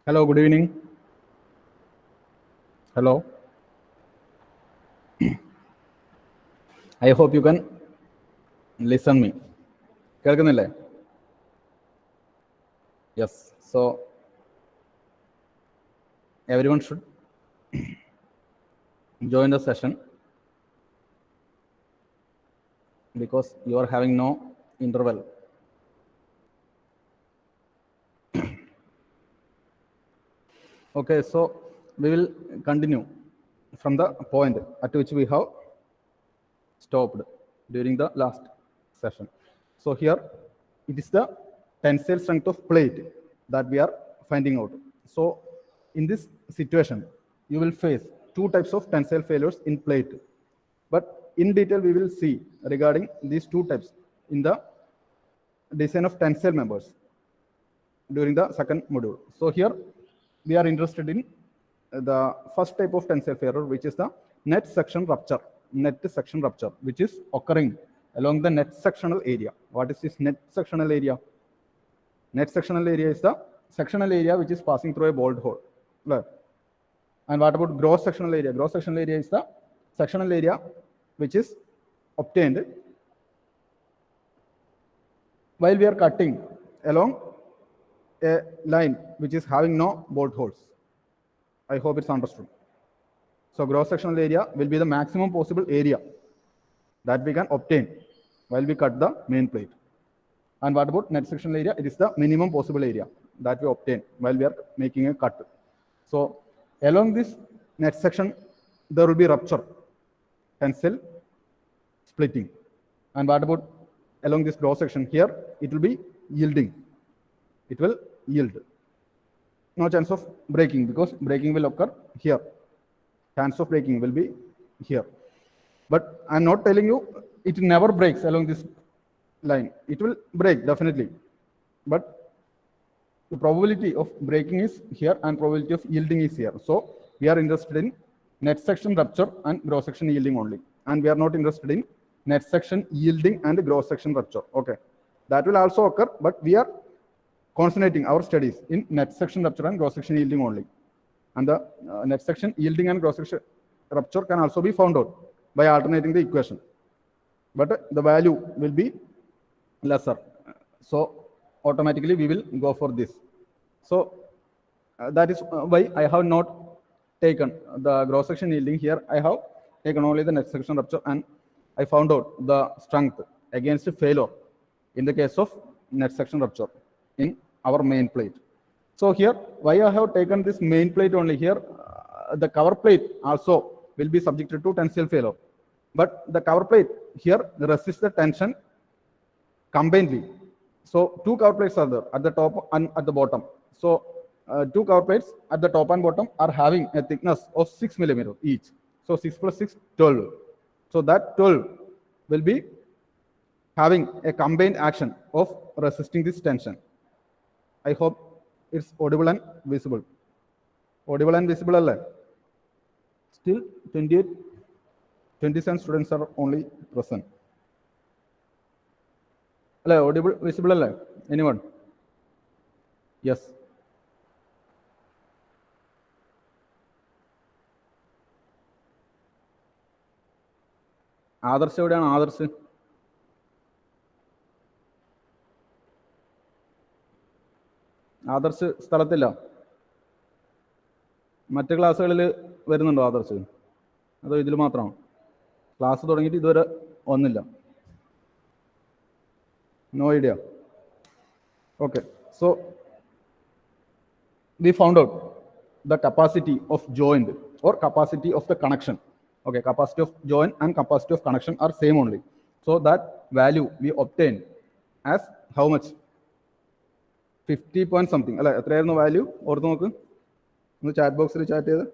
Hello, good evening. Hello. I hope you can listen me. കേൾക്കുന്നില്ലേ? Yes. So everyone should join the session because you are having no interval. Okay, so we will continue from the point at which we have stopped during the last session. So here it is the tensile strength of plate that we are finding out. So in this situation, you will face two types of tensile failures in plate. But in detail, we will see regarding these two types in the design of tensile members during the second module. So here we are interested in the first type of tensile failure, which is the net section rupture. Net section rupture, which is occurring along the net sectional area. What is this net sectional area? Net sectional area is the sectional area which is passing through a bolt hole. And what about gross sectional area? Gross sectional area is the sectional area which is obtained while we are cutting along a line which is having no bolt holes. I hope it's understood. So gross sectional area will be the maximum possible area that we can obtain while we cut the main plate. And what about net sectional area? It is the minimum possible area that we obtain while we are making a cut. So along this net section, there will be rupture, tensile splitting. And what about along this cross section? Here, it will be yielding. It will yield. No chance of breaking because breaking will occur here. Chance of breaking will be here. But I'm not telling you it never breaks along this line. It will break definitely. But the probability of breaking is here and probability of yielding is here. So we are interested in net section rupture and gross section yielding only. And we are not interested in net section yielding and gross section rupture. Okay. That will also occur, but we are concentrating our studies in net section rupture and gross section yielding only. And the net section yielding and gross section rupture can also be found out by alternating the equation. But the value will be lesser. So automatically we will go for this. So that is why I have not taken the gross section yielding here. I have taken only the net section rupture and I found out the strength against failure in the case of net section rupture in our main plate. So here, why I have taken this main plate only here, the cover plate also will be subjected to tensile failure. But the cover plate here resists the tension combinedly. So two cover plates are there at the top and at the bottom. So two cover plates at the top and bottom are having a thickness of 6 millimeters each. So 6 plus 6, 12. So that 12 will be having a combined action of resisting this tension. I hope it's audible and visible. Audible and visible alle. Still 27 students are only present. Audible, visible alle? Anyone? Yes. Others എവിടെയാണ് others? Adarsh സ്ഥലത്തില്ല. മറ്റ് ക്ലാസ്സുകളിൽ വരുന്നുണ്ടോ ആദർശ്? അതോ ഇതിൽ മാത്രമാണോ? Class തുടങ്ങിയിട്ട് ഇതുവരെ വന്നില്ല. No idea. Okay. So we found out the capacity of joint or capacity of the connection. Okay, capacity of joint and capacity of connection are same only. So that value we obtain as how much? 50 point something. അല്ലെ എത്രയായിരുന്നു value? ഓർത്ത് നോക്ക്. ഒന്ന് chat ബോക്സിൽ chat ചെയ്ത്.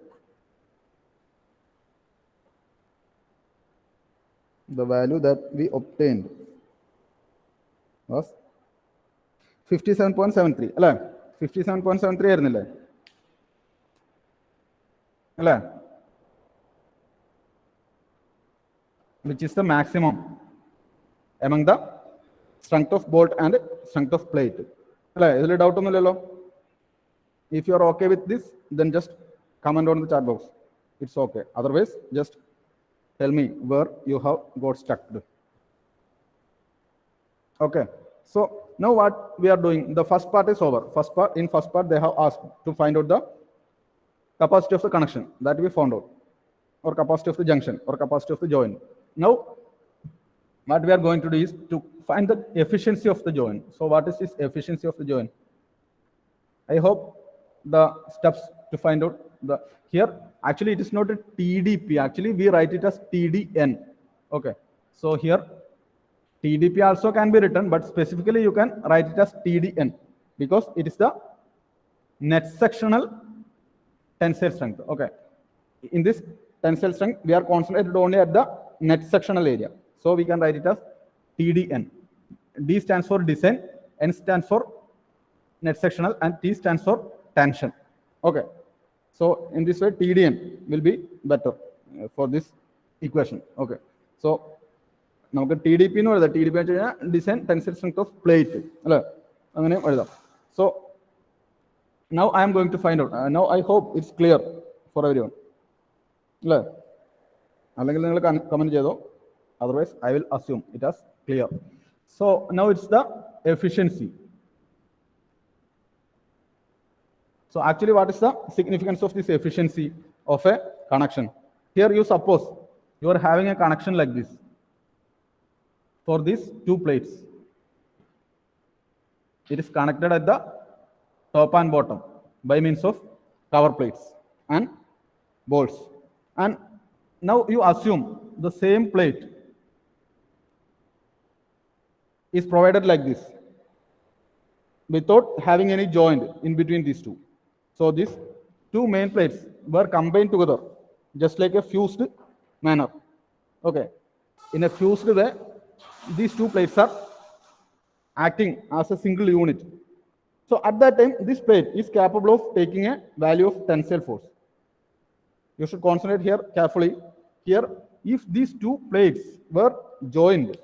The value that we obtained was 57.73. അല്ലേ? 57.73 ആയിരുന്നില്ലേ? അല്ലേ? Which is the maximum among the strength of bolt and strength of plate. അല്ലേ? ഇതിൽ ഡൗട്ട് ഒന്നുമില്ലല്ലോ? If you are okay with this, then just comment on the chat box. It's okay. Otherwise, just tell me where you have got stuck. Okay. So now what we are doing, the first part is over. In first part, they have asked to find out the capacity of the connection that we found out, or capacity of the junction, or capacity of the joint. Now, what we are going to do is to find the efficiency of the joint. So what is this efficiency of the joint? I hope the steps to find out the here. Actually, it is not a TDP. Actually, we write it as TDN. Okay. So here, TDP also can be written, but specifically you can write it as TDN because it is the net sectional tensile strength. Okay. In this tensile strength, we are concentrated only at the net sectional area. So we can write it as TDN. D stands for design, N stands for net sectional, and T stands for tension. Okay. So in this way, TDN will be better for this equation. Okay. So now TDP no TDP design tensile strength of plate. So now I am going to find out. Now I hope it's clear for everyone. Otherwise, I will assume it as clear. So now it's the efficiency. So actually, what is the significance of this efficiency of a connection? Here you suppose you are having a connection like this for these two plates. It is connected at the top and bottom by means of cover plates and bolts. And now you assume the same plate is provided like this without having any joint in between these two. So these two main plates were combined together just like a fused manner. Okay. In a fused way, these two plates are acting as a single unit. So at that time, this plate is capable of taking a value of tensile force. You should concentrate here carefully. Here, if these two plates were joined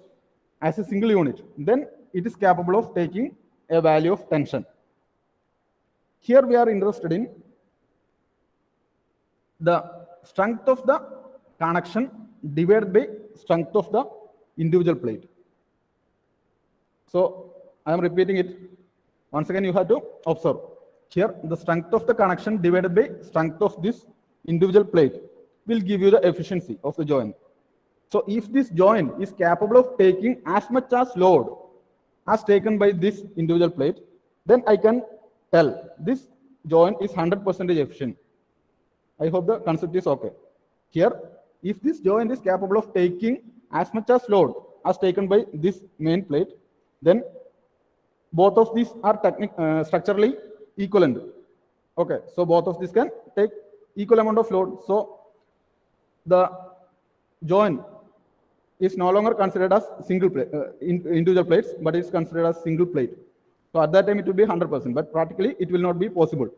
as a single unit, then it is capable of taking a value of tension. Here we are interested in the strength of the connection divided by strength of the individual plate. So I am repeating it. Once again, you have to observe. Here, the strength of the connection divided by strength of this individual plate will give you the efficiency of the joint. So if this joint is capable of taking as much as load as taken by this individual plate, then I can tell this joint is 100% efficient. I hope the concept is okay. Here, if this joint is capable of taking as much as load as taken by this main plate, then both of these are structurally equivalent. Okay, so both of these can take equal amount of load. So the joint is no longer considered as single plate, individual plates, but it's considered as single plate. So at that time it will be 100%, but practically it will not be possible.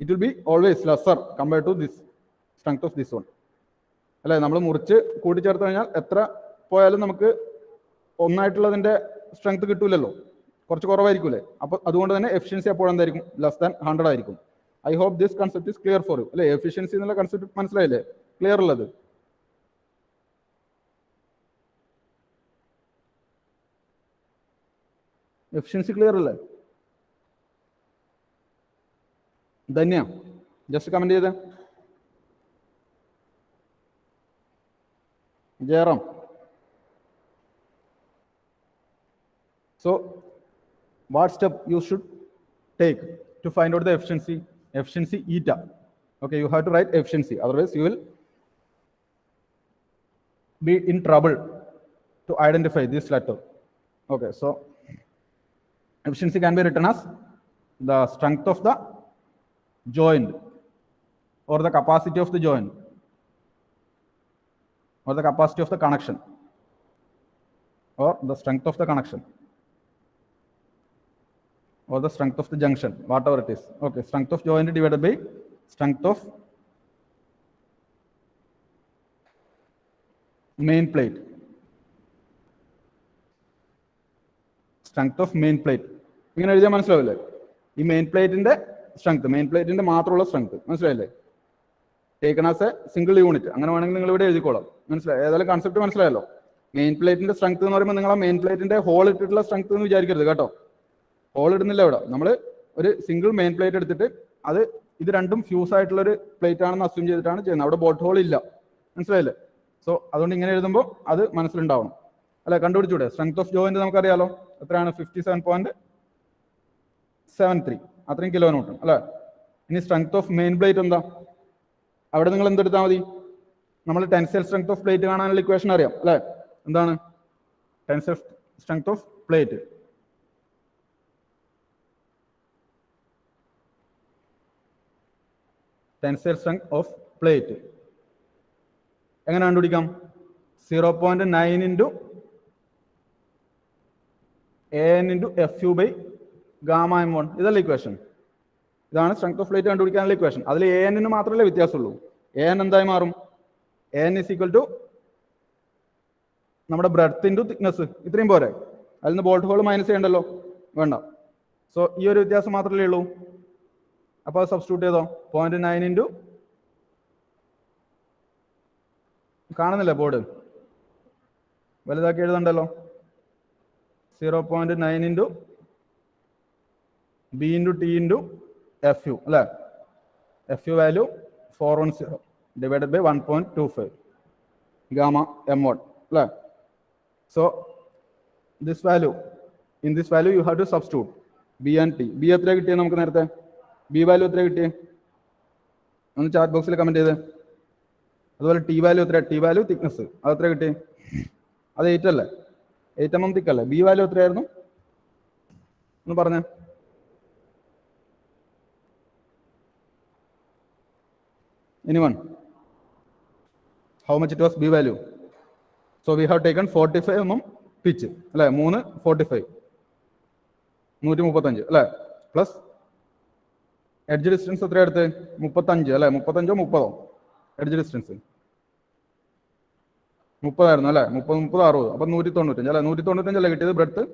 It will be always lesser compared to this strength of this one. അല്ലേ, നമ്മൾ മുറിച്ച് കൂട്ടിച്ചേർത്ത് കഴിഞ്ഞാൽ എത്ര പോയാലും നമുക്ക് ഒന്നായിട്ടുള്ളതിന്റെ strength കിട്ടൂലല്ലോ, കുറച്ച് കുറവായിരിക്കൂലേ. അപ്പോൾ അതുകൊണ്ട് തന്നെ എഫിഷ്യൻസി എപ്പോഴും എന്തായിരിക്കും? ലെസ് ദാൻ 100 ആയിരിക്കും. I hope this concept is clear for you. അല്ലേ, എഫിഷ്യൻസി എന്നുള്ള കൺസെപ്റ്റ് മനസ്സിലായില്ലേ? ക്ലിയർ ഉള്ളത്? എഫിഷ്യൻസി ക്ലിയർ അല്ലേ? ധന്യ ജസ്റ്റ് കമന്റ് ചെയ്തേ. Jayaram. So what step you should take to find out the efficiency? Efficiency eta. Okay, you have to write efficiency, otherwise you will be in trouble to identify this letter. Okay, so efficiency can be written as the strength of the joint or the capacity of the joint or the capacity of the connection or the strength of the connection or the strength of the junction, whatever it is. Okay, strength of joint divided by strength of main plate. Strength of main plate. ഇങ്ങനെ എഴുതിയാൽ മനസ്സിലാവില്ലേ? ഈ main പ്ലേറ്റിന്റെ strength, main പ്ലേറ്റിന്റെ മാത്രമുള്ള strength. മനസ്സിലായില്ലേ? Taken as A single unit. അങ്ങനെ വേണമെങ്കിൽ നിങ്ങൾ ഇവിടെ എഴുതിക്കോളാം. മനസ്സിലായി? ഏതായാലും കൺസെപ്റ്റ് മനസ്സിലായല്ലോ. മെയിൻ പ്ലേറ്റിന്റെ സ്ട്രെങ്ത് എന്ന് പറയുമ്പോൾ നിങ്ങൾ ആ മെയിൻ പ്ലേറ്റിന്റെ ഹോൾ ഇട്ടിട്ടുള്ള സ്ട്രെങ്ത് എന്ന് വിചാരിക്കരുത് കേട്ടോ. ഹോൾ ഇടുന്നില്ല ഇവിടെ. നമ്മൾ ഒരു സിംഗിൾ മെയിൻ പ്ലേറ്റ് എടുത്തിട്ട് അത് ഇത് രണ്ടും ഫ്യൂസ് ആയിട്ടുള്ള ഒരു പ്ലേറ്റ് ആണെന്ന് അസ്യൂം ചെയ്തിട്ടാണ് ചെയ്യുന്നത്. അവിടെ ബോട്ട് ഹോൾ ഇല്ല. മനസ്സിലായില്ലേ? സോ അതുകൊണ്ട് ഇങ്ങനെ എഴുതുമ്പോൾ അത് മനസ്സിലുണ്ടാവണം. അല്ലെ? കണ്ടുപിടിച്ചൂടെ? സ്ട്രെങ്ത് ഓഫ് ജോയിന്റ് നമുക്കറിയാലോ എത്രയാണ്? 57.73, അത്രയും കിലോ ന്യൂട്ടൺ അല്ലെ? ഇനി സ്ട്രെങ്ത് ഓഫ് മെയിൻ പ്ലേറ്റ് എന്താ? അവിടെ നിങ്ങൾ എന്തെടുത്താൽ മതി? നമ്മൾ ടെൻസൈൽ സ്ട്രെങ്ത് ഓഫ് പ്ലേറ്റ് കാണാനുള്ള ഇക്വേഷൻ അറിയാം അല്ലെ? എന്താണ് tensile strength of plate? Tensile strength of plate എങ്ങനെ കണ്ടുപിടിക്കാം? 0.9 into AN into FU by gamma M1. ഇതല്ല ഇക്വേഷൻ. ഇതാണ് സ്ട്രെങ്ത് ഓഫ് പ്ലേറ്റ് കണ്ടുപിടിക്കാനുള്ള ഇക്വേഷൻ. അതിൽ AN മാത്രമല്ലേ വ്യത്യാസമുള്ളൂ. AN എന്തായി മാറും? AN ഇസ് ഈക്വൽ ടു നമ്മുടെ ബ്രെഡ്ത്ത് ഇൻറ്റു തിക്നെസ്. ഇത്രയും പോരെ? അതിൽ നിന്ന് ബോൾട്ട് ഹോൾ മൈനസ് ചെയ്യണ്ടല്ലോ? വേണ്ട. സോ ഈ ഒരു വ്യത്യാസം മാത്രമല്ലേ ഉള്ളൂ. അപ്പോൾ അത് സബ്സ്റ്റിറ്റ്യൂട്ട് ചെയ്തോ. 0.9 ഇൻറ്റു, കാണുന്നില്ലേ ബോർഡ്? വലുതാക്കി എഴുതണ്ടല്ലോ. 0.9 into B into T into FU അല്ലേ? FU value 410 divided by 1.25 gamma M1 അല്ലേ? So this value, in this value you have to substitute B and T. B എത്ര കിട്ടിയത് നമുക്ക് നേരത്തെ? B വാല്യൂ എത്ര കിട്ടിയേ? ഒന്ന് ചാറ്റ് ബോക്സിൽ കമന്റ് ചെയ്ത്. അതുപോലെ T വാല്യൂ എത്ര? T വാല്യൂ തിക്നെസ് അത് എത്ര കിട്ടി? അത് 8 അല്ലേ? 8 mm തിക്ക് അല്ലേ? B വാല്യൂ എത്രയായിരുന്നു ഒന്ന് പറഞ്ഞേ. Anyone? How much it was B value? So we have taken 45 mm pitch അല്ലേ? 3 45 135 അല്ലേ? പ്ലസ് എഡ്ജ് ഡിസ്റ്റൻസ് എത്ര എടുത്ത്? 35 അല്ലേ? 35 30 എഡ്ജ് ഡിസ്റ്റൻസ് 30 ആയിരുന്നു അല്ലേ? 30 60 അപ്പം 195 അല്ലേ? 195 അല്ലേ കിട്ടിയത് ബ്രെഡ്ത്ത്?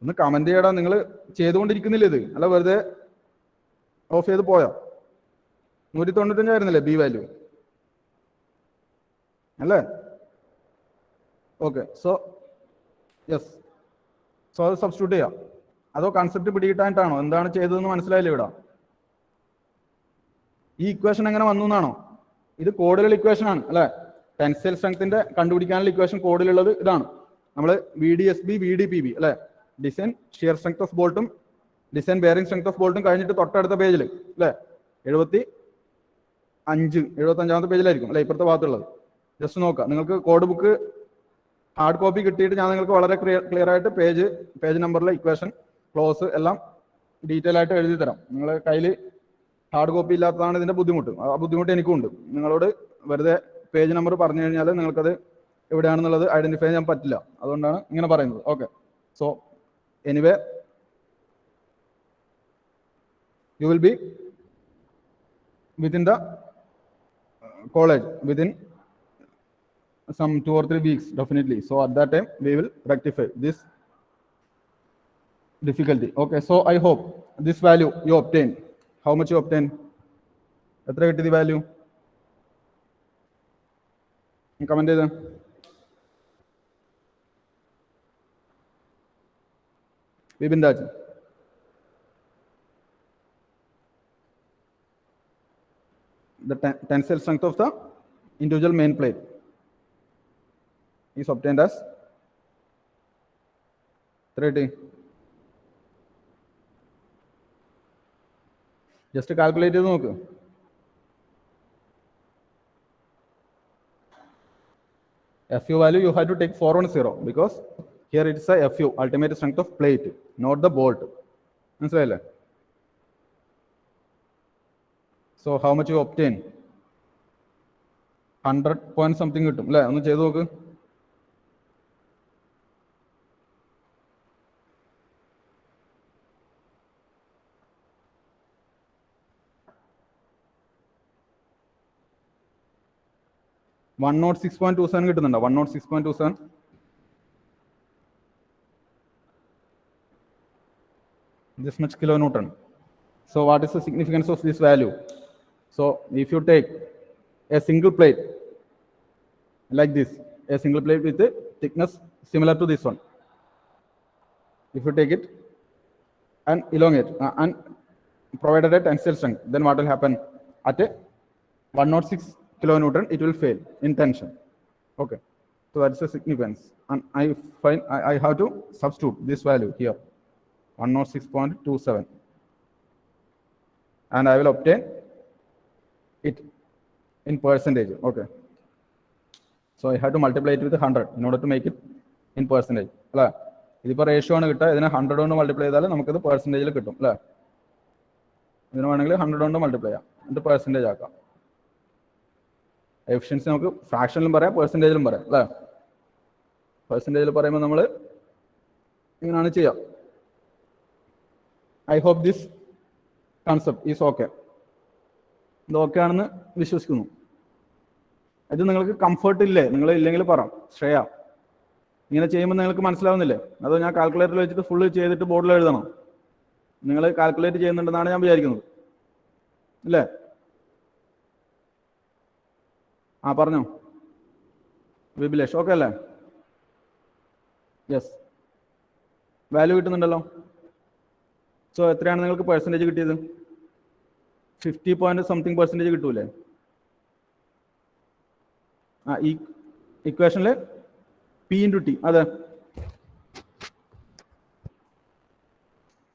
ഒന്ന് കമന്റ് ചെയ്യടാ. നിങ്ങൾ ചെയ്തുകൊണ്ടിരിക്കുന്നില്ല ഇത്? അല്ല വെറുതെ ഓഫ് ചെയ്ത് പോയോ? 195 ആയിരുന്നില്ലേ B വാല്യൂ അല്ലേ? ഓക്കെ. So yes. സോ അത് സബ്സ്റ്റിറ്റ്യൂട്ട് ചെയ്യാം. അതോ കൺസെപ്റ്റ് പിടികിട്ടായിട്ടാണോ? എന്താണ് ചെയ്തതെന്ന് മനസ്സിലായില്ലേ ഇവിടെ? ഈ ഇക്വേഷൻ എങ്ങനെ വന്നു എന്നാണോ? ഇത് കോഡിലുള്ള ഇക്വേഷൻ ആണ് അല്ലേ? ടെൻസൈൽ സ്ട്രെങ്ത്തിന്റെ കണ്ടുപിടിക്കാനുള്ള ഇക്വേഷൻ കോഡിലുള്ളത് ഇതാണ്. നമ്മൾ VDSB VDPB അല്ലേ? ഡിസൈൻ ഷിയർ സ്ട്രെങ്ത് ഓഫ് ബോൾട്ടും ഡിസൈൻ ബെയറിംഗ് സ്ട്രെങ്ത് ഓഫ് ബോൾട്ടും കഴിഞ്ഞിട്ട് തൊട്ടടുത്ത പേജിൽ അല്ലേ? 75-ാമത്തെ പേജിലായിരിക്കും അല്ലെ ഇപ്പുറത്തെ ഭാഗത്തുള്ളത്. ജസ്റ്റ് നോക്കുക. നിങ്ങൾക്ക് കോഡ് ബുക്ക് ഹാർഡ് കോപ്പി കിട്ടിയിട്ട് ഞാൻ നിങ്ങൾക്ക് വളരെ ക്ലിയർ ആയിട്ട് പേജ് നമ്പറിലെ ഇക്വേഷൻ ക്ലോസ് എല്ലാം ഡീറ്റെയിൽ ആയിട്ട് എഴുതി തരാം. നിങ്ങളുടെ കയ്യിൽ ഹാർഡ് കോപ്പി ഇല്ലാത്തതാണ് ഇതിന്റെ ബുദ്ധിമുട്ട്. ആ ബുദ്ധിമുട്ട് എനിക്കുണ്ട്. നിങ്ങളോട് വെറുതെ പേജ് നമ്പർ പറഞ്ഞു കഴിഞ്ഞാൽ നിങ്ങൾക്കത് എവിടെയാണെന്നുള്ളത് ഐഡന്റിഫൈ ചെയ്യാൻ പറ്റില്ല. അതുകൊണ്ടാണ് ഇങ്ങനെ പറയുന്നത്. Okay. So anyway you will be within the college within some 2 or 3 weeks definitely. So at that time we will rectify this difficulty. Okay, so I hope this value you obtain. How much you obtain? എത്ര കിട്ടി the value? Comment ചെയ്ത. Vipin Raj. The tensile strength of the individual main plate is obtained as 30. Just calculate ചെയ്ത് നോക്ക്. FU value you have to take 410 because here it is a FU, ultimate strength of plate, not the bolt. മനസ്സിലായില്ലേ? So how much you obtain? 100 point something കിട്ടും അല്ലേ? ഒന്ന് ചെയ്ത് നോക്ക്. $106.27 കിട്ടുന്നുണ്ടോ? 106.27. This much kilonewton. So what is the significance of this value? So if you take a single plate like this, a single plate with a thickness similar to this one, if you take it and elongate and provided a tensile strength, then what will happen? At a 106 kilonewton, it will fail in tension. Okay, so that's the significance, and I have to substitute this value here, 106.27, and I will obtain it in percentage. Okay, so I have to multiply it with 100 in order to make it in percentage. അല്ലേ, ഇതിപ്പോൾ ratio ആണ് കിട്ടുക, ഇതിനെ 100 കൊണ്ട് multiply ചെയ്താൽ നമുക്കിത് പെർസെൻറ്റേജിൽ കിട്ടും അല്ലേ. ഇതിന് വേണമെങ്കിൽ 100 കൊണ്ട് മൾട്ടിപ്ലൈ ചെയ്യാം, എന്നിട്ട് പെർസെൻറ്റേജ് ആക്കാം. എഫിഷ്യൻസി നമുക്ക് ഫ്രാക്ഷനിലും പറയാം, പെർസെൻറ്റേജിലും പറയാം അല്ലേ. പെർസെൻറ്റേജിൽ പറയുമ്പോൾ നമ്മൾ ഇങ്ങനെയാണ് ചെയ്യാം. I hope this concept is okay. ഇത് ഓക്കെ ആണെന്ന് വിശ്വസിക്കുന്നു. ഇത് നിങ്ങൾക്ക് കംഫർട്ട് ഇല്ലേ? നിങ്ങൾ ഇല്ലെങ്കിൽ പറ, ശ്രേയ. ഇങ്ങനെ ചെയ്യുമ്പോൾ നിങ്ങൾക്ക് മനസ്സിലാവുന്നില്ലേ? അതോ ഞാൻ കാൽക്കുലേറ്ററിൽ വെച്ചിട്ട് ഫുള്ള് ചെയ്തിട്ട് ബോർഡിൽ എഴുതണം? നിങ്ങൾ കാൽക്കുലേറ്റ് ചെയ്യുന്നുണ്ടെന്നാണ് ഞാൻ വിചാരിക്കുന്നത്, ഇല്ലേ? ആ പറഞ്ഞോ വിപിലേഷ്, ഓക്കെ അല്ലേ? യെസ്, വാല്യൂ കിട്ടുന്നുണ്ടല്ലോ. സോ എത്രയാണ് നിങ്ങൾക്ക് പെർസെൻറ്റേജ് കിട്ടിയത്? 50% കിട്ടൂലേ? ആ ഈ ഇക്വേഷനിൽ പി ഇൻറ്റു ടി, അതെ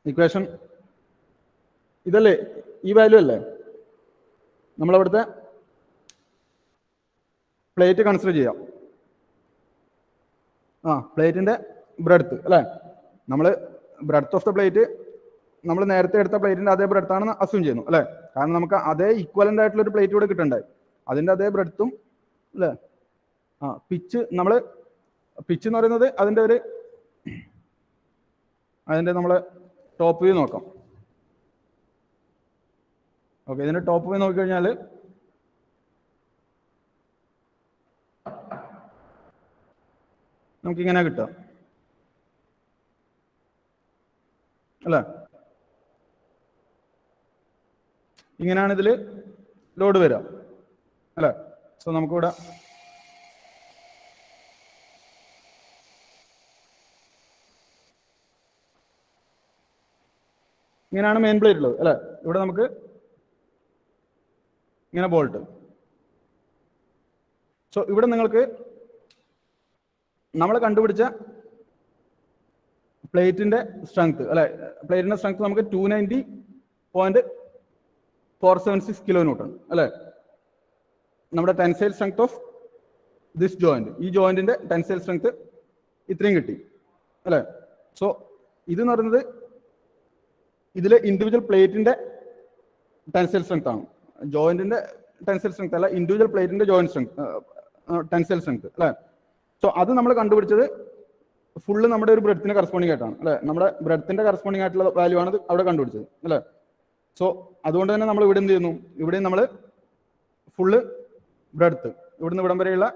ഇക്വേഷൻ ഇതല്ലേ, ഈ വാല്യൂ അല്ലേ? നമ്മളവിടുത്തെ പ്ലേറ്റ് കൺസിഡർ ചെയ്യാം. പ്ലേറ്റിന്റെ ബ്രെഡ്ത്ത് അല്ലേ, നമ്മൾ ബ്രെഡ്ത്ത് ഓഫ് ദ പ്ലേറ്റ് നമ്മൾ നേരത്തെ എടുത്ത പ്ലേറ്റിന്റെ അതേ ബ്രെഡ്ത്ത് ആണെന്ന് അസ്യൂം ചെയ്യുന്നു അല്ലേ. കാരണം നമുക്ക് അതേ ഈക്വലന്റ് ആയിട്ടുള്ള ഒരു പ്ലേറ്റ് കൂടെ കിട്ടണ്ടേ, അതിന്റെ അതേ ബ്രെഡ്ത്തും അല്ലേ. പിച്ച്, നമ്മൾ പിച്ച് എന്ന് പറയുന്നത് അതിന്റെ നമ്മളെ ടോപ്പ് വ്യൂ നോക്കാം. ഓക്കെ, ഇതിന്റെ ടോപ്പ് വ്യൂ നോക്കിക്കഴിഞ്ഞാൽ നമുക്കിങ്ങനെ കിട്ടുക അല്ലേ. ഇങ്ങനെയാണ് ഇതിൽ ലോഡ് വരിക അല്ലേ. സോ നമുക്കിവിടെ ഇങ്ങനെയാണ് മെയിൻ പ്ലേറ്റ് ഉള്ളത് അല്ലേ. ഇവിടെ നമുക്ക് ഇങ്ങനെ ബോൾട്ട്. സോ ഇവിടെ നിങ്ങൾക്ക് നമ്മൾ കണ്ടുപിടിച്ച പ്ലേറ്റിന്റെ സ്ട്രെങ്ത് അല്ലെ, പ്ലേറ്റിന്റെ സ്ട്രെങ്ത് നമുക്ക് 290.476 kilonewton അല്ലെ. നമ്മുടെ tensile strength of this joint, ഈ ജോയിന്റിന്റെ ടെൻസൈൽ സ്ട്രെങ്ത് ഇത്രയും കിട്ടി അല്ലെ. സോ ഇതെന്ന് പറയുന്നത് ഇതിലെ ഇൻഡിവിജ്വൽ പ്ലേറ്റിന്റെ ടെൻസൈൽ സ്ട്രെങ്ത് ആണ്, ജോയിന്റിന്റെ ടെൻസൈൽ സ്ട്രെങ്ത് അല്ല, ഇൻഡിവിജ്വൽ പ്ലേറ്റിന്റെ ജോയിന്റ് സ്ട്രെങ്ത്, ടെൻസൈൽ സ്ട്രെങ്ത് അല്ലെ. സോ അത് നമ്മൾ കണ്ടുപിടിച്ചത് ഫുള്ള് നമ്മുടെ ഒരു ബ്രെഡ്ത്തിന് കറസ്പോണ്ടിങ് ആയിട്ടാണ് അല്ലെ. നമ്മുടെ ബ്രെഡ്ത്തിന്റെ കറസ്പോണ്ടിങ് ആയിട്ടുള്ള വാല്യൂ ആണ് അവിടെ കണ്ടുപിടിച്ചത് അല്ലെ. സോ അതുകൊണ്ട് തന്നെ നമ്മൾ ഇവിടെ എന്ത് ചെയ്യുന്നു, ഇവിടെ നമ്മൾ ഫുള്ള് ബ്രെഡ്ത്ത് ഇവിടുന്ന് ഇവിടം വരെയുള്ള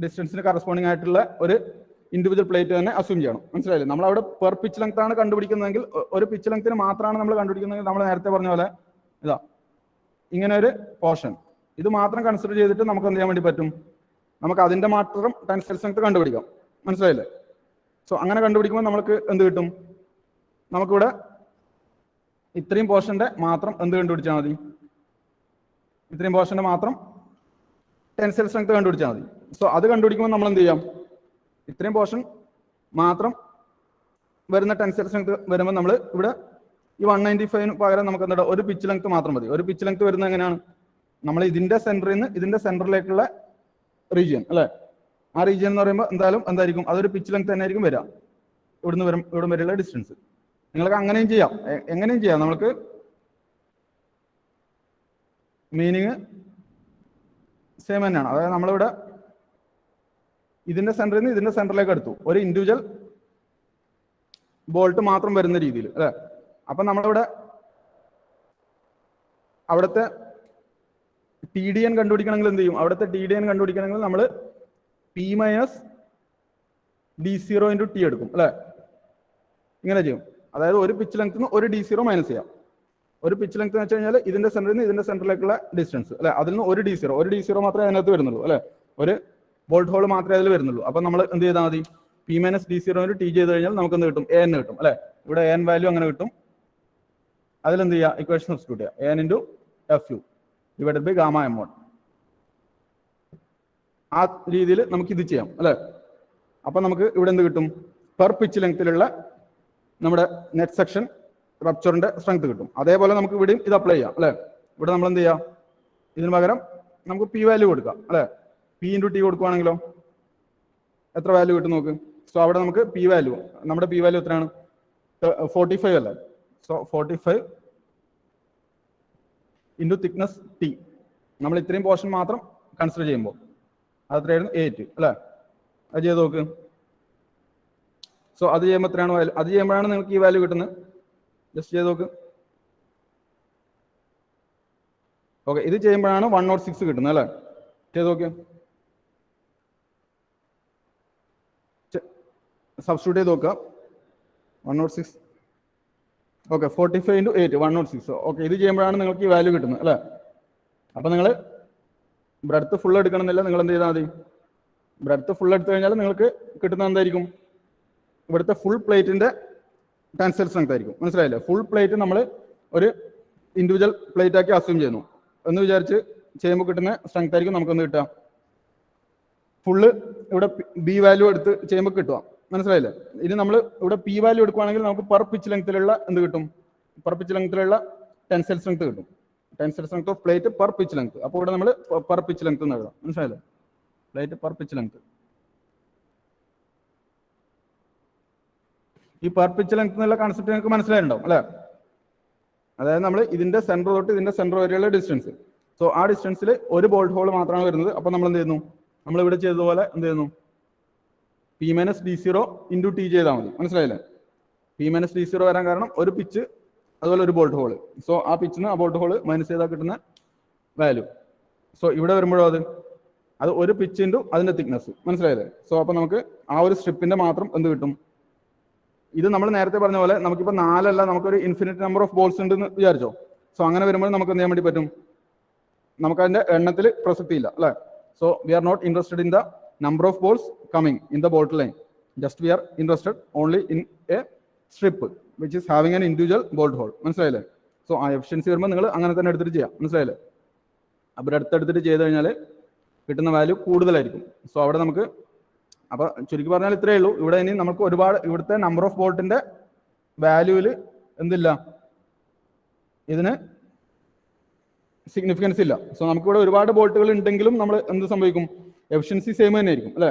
ഡിസ്റ്റൻസിന് കറസ്പോണ്ടിങ് ആയിട്ടുള്ള ഒരു ഇൻഡിവിജ്വൽ പ്ലേറ്റ് തന്നെ അസ്യൂം ചെയ്യണം. മനസ്സിലായില്ലേ? നമ്മൾ അവിടെ പെർ പിച്ച് ലെങ്ത് ആണ് കണ്ടുപിടിക്കുന്നതെങ്കിൽ, ഒരു പിച്ച് ലെങ്ത്തിന് മാത്രമാണ് നമ്മൾ കണ്ടുപിടിക്കുന്നതെങ്കിൽ, നമ്മൾ നേരത്തെ പറഞ്ഞ പോലെ ഇതാ ഇങ്ങനെ ഒരു പോർഷൻ ഇത് മാത്രം കൺസിഡർ ചെയ്തിട്ട് നമുക്ക് എന്ത് ചെയ്യാൻ വേണ്ടി പറ്റും, നമുക്ക് അതിന്റെ മാത്രം ടെൻസൈൽ സ്ട്രെങ്ത് കണ്ടുപിടിക്കാം. മനസ്സിലായില്ലേ? സോ അങ്ങനെ കണ്ടുപിടിക്കുമ്പോൾ നമുക്ക് എന്ത് കിട്ടും, നമുക്കിവിടെ ഇത്രയും പോർഷന്റെ മാത്രം എന്ത് കണ്ടുപിടിച്ചാൽ മതി, ഇത്രയും പോർഷന്റെ മാത്രം ടെൻസൈൽ സ്ട്രെങ്ത് കണ്ടുപിടിച്ചാൽ മതി. സോ അത് കണ്ടുപിടിക്കുമ്പോൾ നമ്മൾ എന്ത് ചെയ്യാം, ഇത്രയും പോർഷൻ മാത്രം വരുന്ന ടെൻസൈൽ സ്ട്രെങ്ത് വരുമ്പോൾ നമ്മൾ ഇവിടെ ഈ 195 പകരം നമുക്ക് എന്താ ഒരു പിച്ച് ലെങ്ത് മാത്രം മതി. ഒരു പിച്ച് ലെങ്ത് വരുന്നത് എങ്ങനെയാണ്, നമ്മൾ ഇതിന്റെ സെന്ററിൽ നിന്ന് ഇതിന്റെ സെന്ററിലേക്കുള്ള റീജിയൻ അല്ലെ. ആ റീജിയൻ എന്ന് പറയുമ്പോൾ എന്തായിരിക്കും, അതൊരു പിച്ച് ലെങ്ത് തന്നെ ആയിരിക്കും വരിക, ഇവിടെ വരെയുള്ള ഡിസ്റ്റൻസ്. നിങ്ങൾക്ക് അങ്ങനെയും ചെയ്യാം, എങ്ങനെയും ചെയ്യാം. നമുക്ക് മീനിങ് സെയിം തന്നെയാണ്. അതായത് നമ്മളിവിടെ ഇതിന്റെ സെന്ററിൽ നിന്ന് ഇതിന്റെ സെന്ററിലേക്ക് എടുത്തു, ഒരു ഇൻഡിവിജ്വൽ ബോൾട്ട് മാത്രം വരുന്ന രീതിയിൽ അല്ലെ. അപ്പൊ നമ്മളിവിടെ അവിടുത്തെ TDN കണ്ടുപിടിക്കണമെങ്കിൽ എന്ത് ചെയ്യും, അവിടുത്തെ TDN കണ്ടുപിടിക്കണമെങ്കിൽ നമ്മൾ P - D0 × T എടുക്കും അല്ലെ. ഇങ്ങനെ ചെയ്യും. അതായത് ഒരു പിച്ച് ലെങ്ത്തിന് ഒരു D0 മൈനസ് ചെയ്യാം. ഒരു പിച്ച് ലെങ്ത് എന്ന് വെച്ച് കഴിഞ്ഞാൽ ഇതിന്റെ സെന്ററിൽ നിന്ന് ഇതിന്റെ സെന്ററിലേക്കുള്ള ഡിസ്റ്റൻസ് അല്ലെ, അതിൽ നിന്ന് ഒരു D0 മാത്രമേ അതിനകത്ത് വരുന്നുള്ളൂ അല്ലെ, ഒരു ബോൾട്ട് ഹോൾ മാത്രമേ അതിൽ വരുന്നുള്ളൂ. അപ്പൊ നമ്മൾ എന്ത് ചെയ്താൽ മതി, P - D0 T ചെയ്ത് കഴിഞ്ഞാൽ നമുക്ക് എന്ത് കിട്ടും, AN കിട്ടും അല്ലെ. ഇവിടെ AN വാല്യൂ അങ്ങനെ കിട്ടും. അതിലെന്ത് ചെയ്യുക, ഇക്വേഷൻ സബ്സ്റ്റിറ്റ്യൂട്ട് ചെയ്യുക, AN × FU divided by gamma M1. ആ രീതിയിൽ നമുക്ക് ഇത് ചെയ്യാം അല്ലെ. അപ്പൊ നമുക്ക് ഇവിടെ എന്ത് കിട്ടും, പെർ പിച്ച് ലെങ്ത്തിലുള്ള നമ്മുടെ നെറ്റ് സെക്ഷൻ റപ്ചറിന്റെ സ്ട്രെങ്ത് കിട്ടും. അതേപോലെ നമുക്ക് ഇവിടെയും ഇത് അപ്ലൈ ചെയ്യാം അല്ലെ. ഇവിടെ നമ്മൾ എന്ത് ചെയ്യാം, ഇതിന് പകരം നമുക്ക് P വാല്യൂ കൊടുക്കാം അല്ലെ. P × T കൊടുക്കുവാണെങ്കിലോ എത്ര വാല്യൂ കിട്ടും നോക്ക്. സോ അവിടെ നമുക്ക് P വാല്യൂ, നമ്മുടെ P വാല്യൂ എത്രയാണ്, 45 അല്ലേ. സോ 45 × തിക്നെസ് T, നമ്മൾ ഇത്രയും പോർഷൻ മാത്രം കൺസിഡർ ചെയ്യുമ്പോൾ അത് എത്രയായിരുന്നു, 8 അല്ലെ. അത് ചെയ്ത് നോക്ക്. സോ അത് ചെയ്യുമ്പോൾ എത്രയാണ് വാല്യൂ, അത് ചെയ്യുമ്പോഴാണ് നിങ്ങൾക്ക് ഈ വാല്യൂ കിട്ടുന്നത്. ജസ്റ്റ് ചെയ്ത് നോക്ക്. ഓക്കെ, ഇത് ചെയ്യുമ്പോഴാണ് 106 കിട്ടുന്നത് അല്ലേ. ചെയ്ത് നോക്ക്, സബ്സ്റ്റിറ്റ്യൂട്ട് ചെയ്ത് നോക്കുക. 106. ഓക്കെ, 45 × 8 106. ഓക്കെ, ഇത് ചെയ്യുമ്പോഴാണ് നിങ്ങൾക്ക് ഈ വാല്യൂ കിട്ടുന്നത് അല്ലേ. അപ്പൊ നിങ്ങൾ ബ്രെഡ്ത്ത് ഫുൾ എടുക്കണമെന്നില്ല, നിങ്ങൾ എന്ത് ചെയ്താൽ മതി, ബ്രെഡ്ത്ത് ഫുൾ എടുത്തു കഴിഞ്ഞാൽ നിങ്ങൾക്ക് കിട്ടുന്നത് എന്തായിരിക്കും, ഇവിടുത്തെ ഫുൾ പ്ലേറ്റിന്റെ ടെൻസൈൽ സ്ട്രെങ്ത് ആയിരിക്കും. മനസ്സിലായില്ലേ. ഫുൾ പ്ലേറ്റ് നമ്മൾ ഒരു ഇൻഡിവിജ്വൽ പ്ലേറ്റ് ആക്കി അസ്യൂം ചെയ്യുന്നു എന്ന് വിചാരിച്ച് ചെയ്യുമ്പോൾ കിട്ടുന്ന സ്ട്രെങ്ത് ആയിരിക്കും നമുക്കൊന്ന് കിട്ടുക. ഫുള്ള് ഇവിടെ B വാല്യൂ എടുത്ത് ചെയ്യുമ്പോൾ കിട്ടുക. മനസ്സിലായില്ലേ. ഇനി നമ്മൾ ഇവിടെ P വാല്യൂ എടുക്കുകയാണെങ്കിൽ നമുക്ക് പെർ പിച്ച് ലെങ്ത്തിലുള്ള എന്ത് കിട്ടും, പെർ പിച്ച് ലെങ്ത്തിലുള്ള ടെൻസൈൽ സ്ട്രെങ്ത് കിട്ടും. Tensile strength of plate per pitch length. അപ്പോൾ ഇവിടെ നമ്മൾ പെർ പിച്ച് ലെങ്ത് എന്ന് എഴുതാം. മനസ്സിലായില്ലേ, പ്ലേറ്റ് പെർ പിച്ച് ലെങ്ത്. ഈ പെർ പിച്ച് ലെങ്ത് എന്നുള്ള കൺസെപ്റ്റ് നിങ്ങൾക്ക് മനസ്സിലായിട്ടുണ്ടാവും അല്ലെ. അതായത് നമ്മൾ ഇതിന്റെ സെന്റർ തൊട്ട് ഇതിന്റെ സെന്റർ വരെയുള്ള ഡിസ്റ്റൻസ്. സോ ആ ഡിസ്റ്റൻസിൽ ഒരു ബോൾട്ട് ഹോൾ മാത്രമാണ് വരുന്നത്. അപ്പൊ നമ്മൾ എന്ത് ചെയ്യുന്നു, നമ്മൾ ഇവിടെ ചെയ്തതുപോലെ എന്ത് ചെയ്യുന്നു, P - D0 × T ചെയ്താൽ മതി. മനസ്സിലായില്ലേ. P - D0 വരാൻ കാരണം ഒരു പിച്ച് അതുപോലെ ഒരു ബോൾട്ട് ഹോൾ. സോ ആ പിച്ചിന് ആ ബോൾട്ട് ഹോൾ മൈനസ് ചെയ്താൽ കിട്ടുന്ന വാല്യൂ. സോ ഇവിടെ വരുമ്പോഴോ അത് ഒരു പിച്ച് × അതിന്റെ തിക്നെസ്. മനസ്സിലായില്ലേ. സോ അപ്പൊ നമുക്ക് ആ ഒരു സ്ട്രിപ്പിന്റെ മാത്രം എന്ത് കിട്ടും, ഇത് നമ്മൾ നേരത്തെ പറഞ്ഞ പോലെ നമുക്കിപ്പോൾ 4 അല്ല, നമുക്കൊരു ഇൻഫിനിറ്റ് നമ്പർ ഓഫ് ബോൾസ് ഉണ്ടെന്ന് വിചാരിച്ചോ. സോ അങ്ങനെ വരുമ്പോൾ നമുക്ക് എന്ത് ചെയ്യാൻ വേണ്ടി പറ്റും, നമുക്കതിന്റെ എണ്ണത്തിൽ പ്രസക്തി ഇല്ല അല്ലെ. So we are not interested in the number of balls coming in the bolt line, just we are interested only in a strip which is having an individual bolt hole. മനസ്സിലായില്ലേ. സോ ആ efficiency വരുമ്പോൾ നിങ്ങൾ അങ്ങനെ തന്നെ എടുത്തിട്ട് ചെയ്യാം. മനസ്സിലായില്ലേ. അപ്പോൾ അടുത്തെടുത്തിട്ട് ചെയ്ത് കഴിഞ്ഞാൽ കിട്ടുന്ന വാല്യൂ കൂടുതലായിരിക്കും. സോ അവിടെ നമുക്ക്, അപ്പൊ ചുരുക്കി പറഞ്ഞാൽ ഇത്രയേ ഉള്ളൂ. ഇവിടെ ഇനി നമുക്ക് ഒരുപാട് ഇവിടുത്തെ നമ്പർ ഓഫ് ബോൾട്ടിന്റെ വാല്യൂവിൽ എന്തില്ല, ഇതിന് സിഗ്നിഫിക്കൻസ് ഇല്ല. സോ നമുക്കിവിടെ ഒരുപാട് ബോൾട്ടുകൾ ഉണ്ടെങ്കിലും നമ്മൾ എന്ത് സംഭവിക്കും, എഫിഷ്യൻസി സെയിം തന്നെ ആയിരിക്കും അല്ലേ.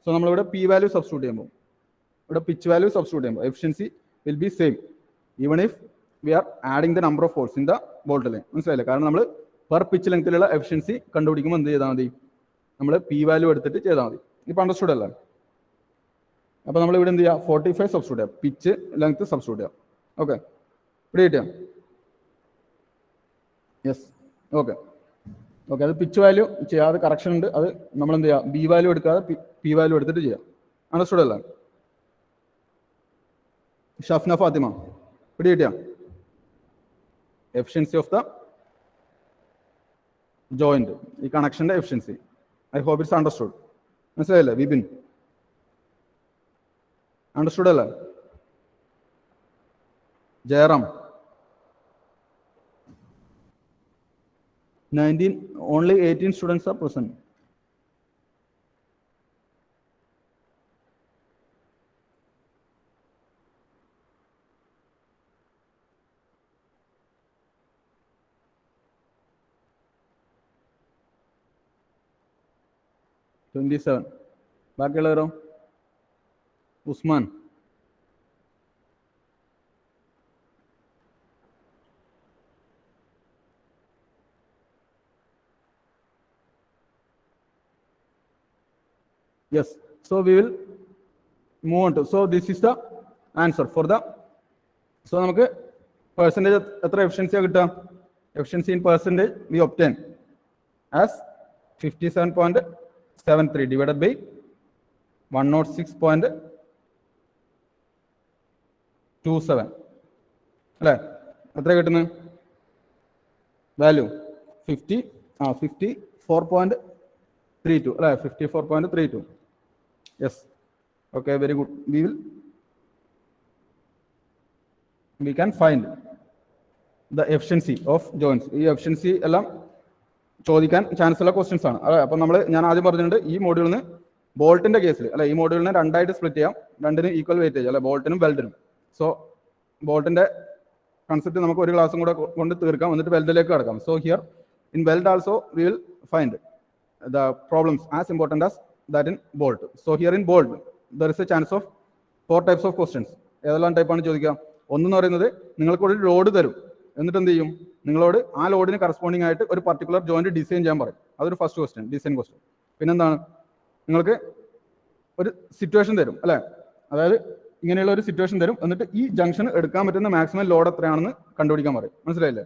സോ നമ്മളിവിടെ P വാല്യൂ സബ്സ്റ്റിറ്റ്യൂട്ട് ചെയ്യുമ്പോൾ, ഇവിടെ പിച്ച് വാല്യൂ സബ്സ്റ്റിറ്റ്യൂട്ട് ചെയ്യുമ്പോൾ efficiency will be same even if we are adding the number of holes in the bolt line. മനസ്സിലായില്ലേ. കാരണം നമ്മൾ പെർ പിച്ച് ലെങ്ത്തിലുള്ള എഫിഷ്യൻസി കണ്ടുപിടിക്കുമ്പോൾ എന്ത് ചെയ്താൽ മതി, നമ്മൾ P വാല്യൂ എടുത്തിട്ട് ചെയ്താൽ മതി. ഇപ്പൊ അണ്ടർസ്റ്റുഡ് അല്ലേ. അപ്പൊ നമ്മൾ ഇവിടെ എന്ത് ചെയ്യാം, 45 സബ്സ്റ്റിറ്റ്യൂട്ട് ചെയ്യാം, പിച്ച് ലെങ്ത് സബ്സ്റ്റിറ്റ്യൂട്ട് ചെയ്യാം. ഓക്കെ, ഇവിടെ കിട്ടിയാ. Yes, okay okay. അത് പിച്ച് വാല്യൂ ചെയ്യാതെ കറക്ഷൻ ഉണ്ട്. അത് നമ്മൾ എന്ത് ചെയ്യാം, B വാല്യൂ എടുക്കാതെ P വാല്യൂ എടുത്തിട്ട് ചെയ്യാം. അണ്ടർസ്റ്റുഡ് അല്ലേ. ഷഫ്ന ഫാത്തിമ, ഇവിടെ കിട്ടിയാ എഫിഷ്യൻസി ഓഫ് ദ ജോയിന്റ്, ഈ കണക്ഷന്റെ efficiency. I hope it's understood. മനസ്സിലായില്ലേ വിപിൻ, അണ്ടർസ്റ്റുഡ് അല്ലേ. Jayaram, 19 only 18 students are present. ബാക്കിയുള്ളവരോ, Usman, yes. So we will move on to, so this is the answer for the, so നമുക്ക് പെർസെൻറ്റേജ് എത്ര എഫിഷ്യൻസിയാണ് കിട്ടുക, efficiency in percentage we obtain as 57.73 divided by 106.27 അല്ലേ. എത്ര കിട്ടുന്നത്, വാല്യൂ 54.32 അല്ലേ, 54.32. Yes, okay, very good. we can find the efficiency of joints. ഈ efficiency എല്ലാം ചോദിക്കാൻ ചാൻസ് ഉള്ള ക്വസ്റ്റ്യൻസ് ആണ്. അതെ, അപ്പം ഞാൻ ആദ്യം പറഞ്ഞിട്ടുണ്ട് ഈ മോഡ്യൂളിന് ബോൾട്ടിന്റെ കേസിൽ അല്ലെ, ഈ മോഡ്യൂളിനെ രണ്ടായിട്ട് സ്പ്ലിറ്റ് ചെയ്യാം, രണ്ടിന് ഈക്വൽ വെയിറ്റേജ് അല്ലെ, ബോൾട്ടിനും വെൽഡിനും. സോ ബോൾട്ടിന്റെ കൺസെപ്റ്റ് നമുക്ക് ഒരു ക്ലാസ്സും കൂടെ കൊണ്ട് തീർക്കാം, എന്നിട്ട് വെൽഡിലേക്ക് കടക്കാം. So here in weld also we will find the problems as important as that in bolt. So here in bolt there is a chance of 4 types of questions. ഏതെല്ലാം ടൈപ്പാണ് ചോദിക്കുക? ഒന്നെന്ന് പറയുന്നത് നിങ്ങൾക്കൊരു ലോഡ് തരും, എന്നിട്ട് എന്ത് ചെയ്യും, നിങ്ങളോട് ആ ലോഡിന് കറസ്പോണ്ടിങ് ആയിട്ട് ഒരു പർട്ടിക്കുലർ ജോയിന്റ് ഡിസൈൻ ചെയ്യാൻ പറയും. അതൊരു ഫസ്റ്റ് ക്വസ്റ്റ്യൻ, ഡിസൈൻ ക്വസ്റ്റ്യൻ. പിന്നെന്താണ്, നിങ്ങൾക്ക് ഒരു സിറ്റുവേഷൻ തരും അല്ലേ, അതായത് ഇങ്ങനെയുള്ള ഒരു സിറ്റുവേഷൻ തരും, എന്നിട്ട് ഈ ജംഗ്ഷൻ എടുക്കാൻ പറ്റുന്ന മാക്സിമം ലോഡ് എത്രയാണെന്ന് കണ്ടുപിടിക്കാൻ പറയും. മനസ്സിലായില്ലേ?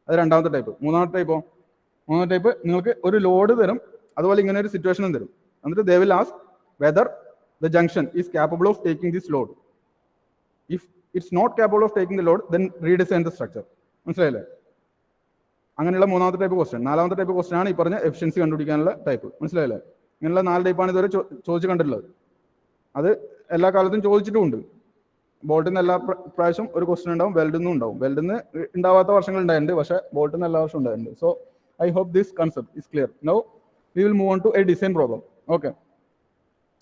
അത് രണ്ടാമത്തെ ടൈപ്പ്. മൂന്നാമത്തെ ടൈപ്പ് നിങ്ങൾക്ക് ഒരു ലോഡ് തരും, അതുപോലെ ഇങ്ങനെ ഒരു സിറ്റുവേഷനും തരും, എന്നിട്ട് they will ask whether the junction is capable of taking this load. If it's not capable of taking the load then redesign the structure. മനസ്സിലായില്ലേ? അങ്ങനെയുള്ള മൂന്നാമത്തെ ടൈപ്പ് ക്വസ്റ്റ്യൻ. നാലാമത്തെ ടൈപ്പ് ക്വസ്റ്റ്യൻ ആണ് ഈ പറഞ്ഞ എഫിഷ്യൻസി കണ്ടുപിടിക്കാനുള്ള ടൈപ്പ്. മനസ്സിലായില്ലേ? ഇങ്ങനെയുള്ള 4 ടൈപ്പാണ് ഇതുവരെ ചോദിച്ചു കണ്ടിട്ടുള്ളത്. അത് എല്ലാ കാലത്തും ചോദിച്ചിട്ടുമുണ്ട്. ബോൾട്ടിൽ നിന്ന് എല്ലാ പ്രാവശ്യം ഒരു ക്വസ്റ്റ്യൻ ഉണ്ടാവും, വെൽഡിൽ നിന്നും ഉണ്ടാവും. വെൽഡിൽ നിന്ന് ഉണ്ടാവാത്ത വർഷങ്ങൾ ഉണ്ടായിട്ടുണ്ട്, പക്ഷേ ബോൾട്ടിൽ നിന്ന് എല്ലാ വർഷവും ഉണ്ടായിട്ടുണ്ട്. So I hope this concept is clear. Now we will move on to a design problem. Okay,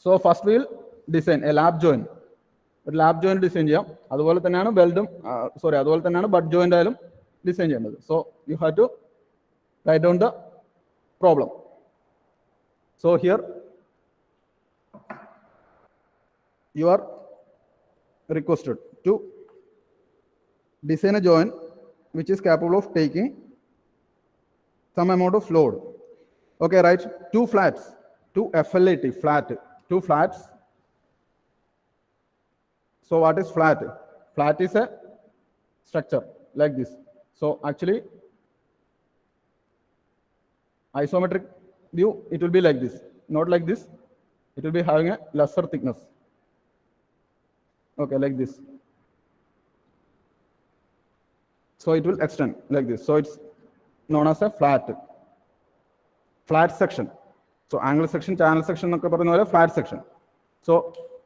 so first we will design a lap joint. ഒരു ലാബ് ജോയിന്റ് ഡിസൈൻ ചെയ്യാം. അതുപോലെ തന്നെയാണ് അതുപോലെ തന്നെയാണ് ബഡ് ജോയിന്റ് ആയാലും ഡിസൈൻ ചെയ്യേണ്ടത്. So you have to write down the problem. So here you are requested to design a joint which is capable of taking some amount of load. Okay, right? Two flats, two FLAT, two flats. So what is flat? Flat is a structure like this. So actually isometric view, it will be like this, not like this. It will be having a lesser thickness. Okay, like this. So it will extend like this. So it's known as a flat section. So angle section, channel section, flat section. So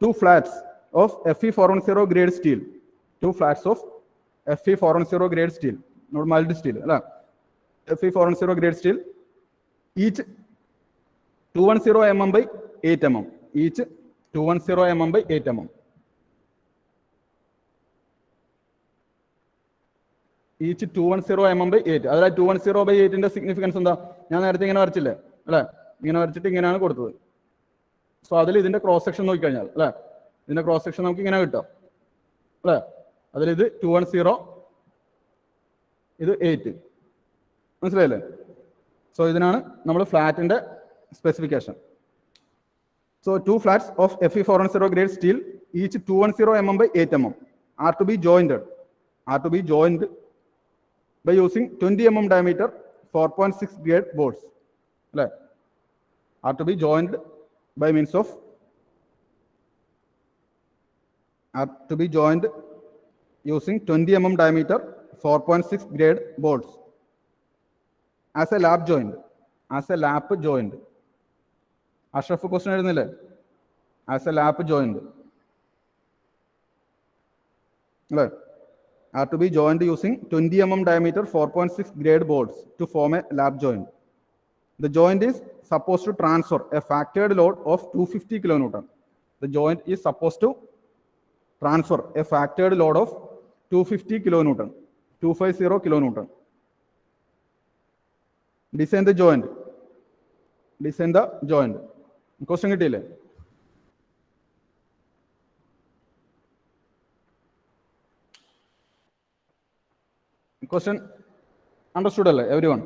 two flats of Fe410 grade steel. Two flats of Fe410 grade steel, not mild steel. Fe410 grade steel. Each 210 mm by 8 mm. Each 210 mm by 8 mm. Each 210 mm by 8. അതായത് 210 by 8ന്റെ significance എന്താ? ഞാൻ നേരത്തെ ഇങ്ങനെ വരച്ചില്ലേ അല്ലേ, ഇങ്ങനെ വരച്ചിട്ട് ഇങ്ങനെയാണ് കൊടുത്തത്. സോ അതിൽ ഇതിന്റെ ക്രോസ് സെക്ഷൻ നോക്കിക്കഴിഞ്ഞാൽ അല്ലേ, ഇതിന്റെ ക്രോസ് സെക്ഷൻ നമുക്ക് ഇങ്ങനെ കിട്ടാം അല്ലേ. അതിൽ ഇത് 210, ഇത് 8. മനസ്സിലായില്ലേ? സോ ഇതിനാണ് നമ്മൾ ഫ്ലാറ്റിന്റെ specification. So 2 flats of Fe410 grade steel, each 210 mm by 8 mm are to be joined by using 20 mm diameter 4.6 grade boards. Are to be joined by means of using 20 mm diameter 4.6 grade boards as a lap joint. Ashraf question എഴുതുന്നില്ലേ? As a lap joint. അല്ലേ? Are to be joined using 20 mm diameter 4.6 grade boards to form a lap joint. The joint is supposed to transfer a factored load of 250 kilonewton. The joint is supposed to transfer a factored load of 250 kilonewton, 250 kilonewton. Design the joint. Question കിട്ടിയില്ലേ? Question understood അല്ലേ everyone?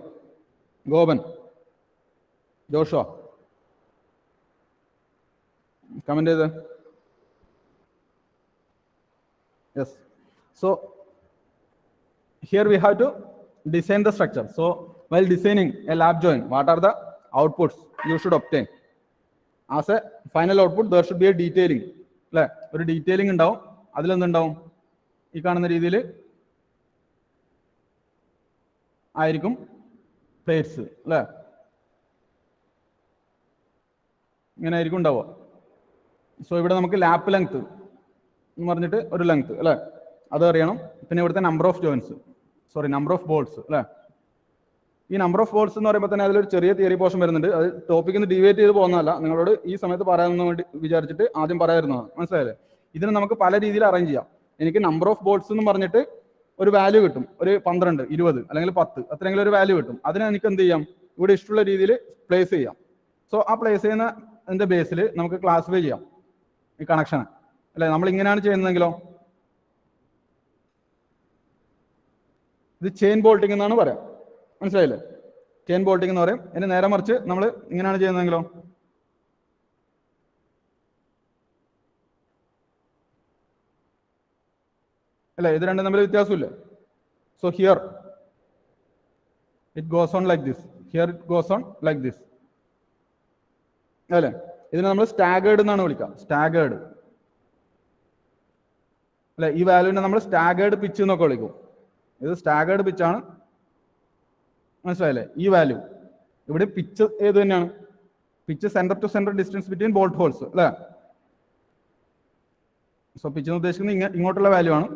Goban, Joshua, comment ചെയ്ത്. Yes. So here we have to design the structure. So while designing a lap joint, what are the outputs you should obtain? As a final output there should be a detailing അല്ലേ, ഒരു detailing ഉണ്ടാവും. അതിലെന്തുണ്ടാവും? ഈ കാണുന്ന രീതിയിൽ ആയിരിക്കും plates അല്ലേ, ഇങ്ങനെ ആയിരിക്കും ഉണ്ടാവുക. സോ ഇവിടെ നമുക്ക് ലാപ്പ് ലെങ്ത് എന്ന് പറഞ്ഞിട്ട് ഒരു ലെങ്ത് അല്ലേ, അത് അറിയണം. പിന്നെ ഇവിടുത്തെ number of joints, number of balls അല്ലേ. ഈ നമ്പർ ഓഫ് ബോൾസ് എന്ന് പറയുമ്പോൾ തന്നെ അതിലൊരു ചെറിയ തിയറി പോർഷൻ വരുന്നുണ്ട്. അത് ടോപ്പിക്കിൽ നിന്ന് ഡിവേറ്റ് ചെയ്ത് പോകുന്നതല്ല, നിങ്ങളോട് ഈ സമയത്ത് പറയാമെന്ന് വേണ്ടി വിചാരിച്ചിട്ട് ആദ്യം പറയാതിരുന്നതാണ്. മനസ്സിലായില്ലേ? ഇതിന് നമുക്ക് പല രീതിയിൽ അറേഞ്ച് ചെയ്യാം. എനിക്ക് നമ്പർ ഓഫ് ബോൾസ് എന്ന് പറഞ്ഞിട്ട് ഒരു വാല്യൂ കിട്ടും, ഒരു 12, 20 അല്ലെങ്കിൽ 10 അത്രയെങ്കിലും ഒരു വാല്യൂ കിട്ടും. അതിനെ എനിക്ക് എന്ത് ചെയ്യാം, ഇവിടെ ഇഷ്ടമുള്ള രീതിയിൽ പ്ലേസ് ചെയ്യാം. സോ ആ പ്ലേസ് ചെയ്യുന്നതിന്റെ ബേസിൽ നമുക്ക് ക്ലാസിഫൈ ചെയ്യാം ഈ കണക്ഷൻ അല്ലെ. നമ്മൾ ഇങ്ങനെയാണ് ചെയ്യുന്നതെങ്കിലോ ഇത് ചെയിൻ ബോൾട്ടിംഗ് എന്നാണ് പറയാം. മനസ്സിലായില്ലേ? ചെയിൻ ബോൾട്ടിംഗ് എന്ന് പറയും. ഇനി നേരെ മറിച്ച് നമ്മൾ ഇങ്ങനെയാണ് ചെയ്യുന്നതെങ്കിലോ അല്ലെ, ഇത് രണ്ടും തമ്മിൽ വ്യത്യാസമില്ല. So here it goes on like this, here it goes on like this അല്ലെ. ഇതിനെ നമ്മൾ സ്റ്റാഗേർഡ് എന്നാണ് വിളിക്കുക, സ്റ്റാഗേർഡ് അല്ലെ. ഈ വാല്യൂവിനെ നമ്മൾ സ്റ്റാഗേർഡ് പിച്ച് എന്നൊക്കെ വിളിക്കും. ഇത് സ്റ്റാഗേർഡ് പിച്ചാണ്, മനസ്സിലായില്ലേ? ഈ വാല്യൂ ഇവിടെ പിച്ച് ഏത് തന്നെയാണ്, pitch centre to centre distance between bolt holes അല്ലേ. സോ പിച്ച് എന്ന് ഉദ്ദേശിക്കുന്നത് ഇങ്ങോട്ടുള്ള വാല്യൂ ആണ്.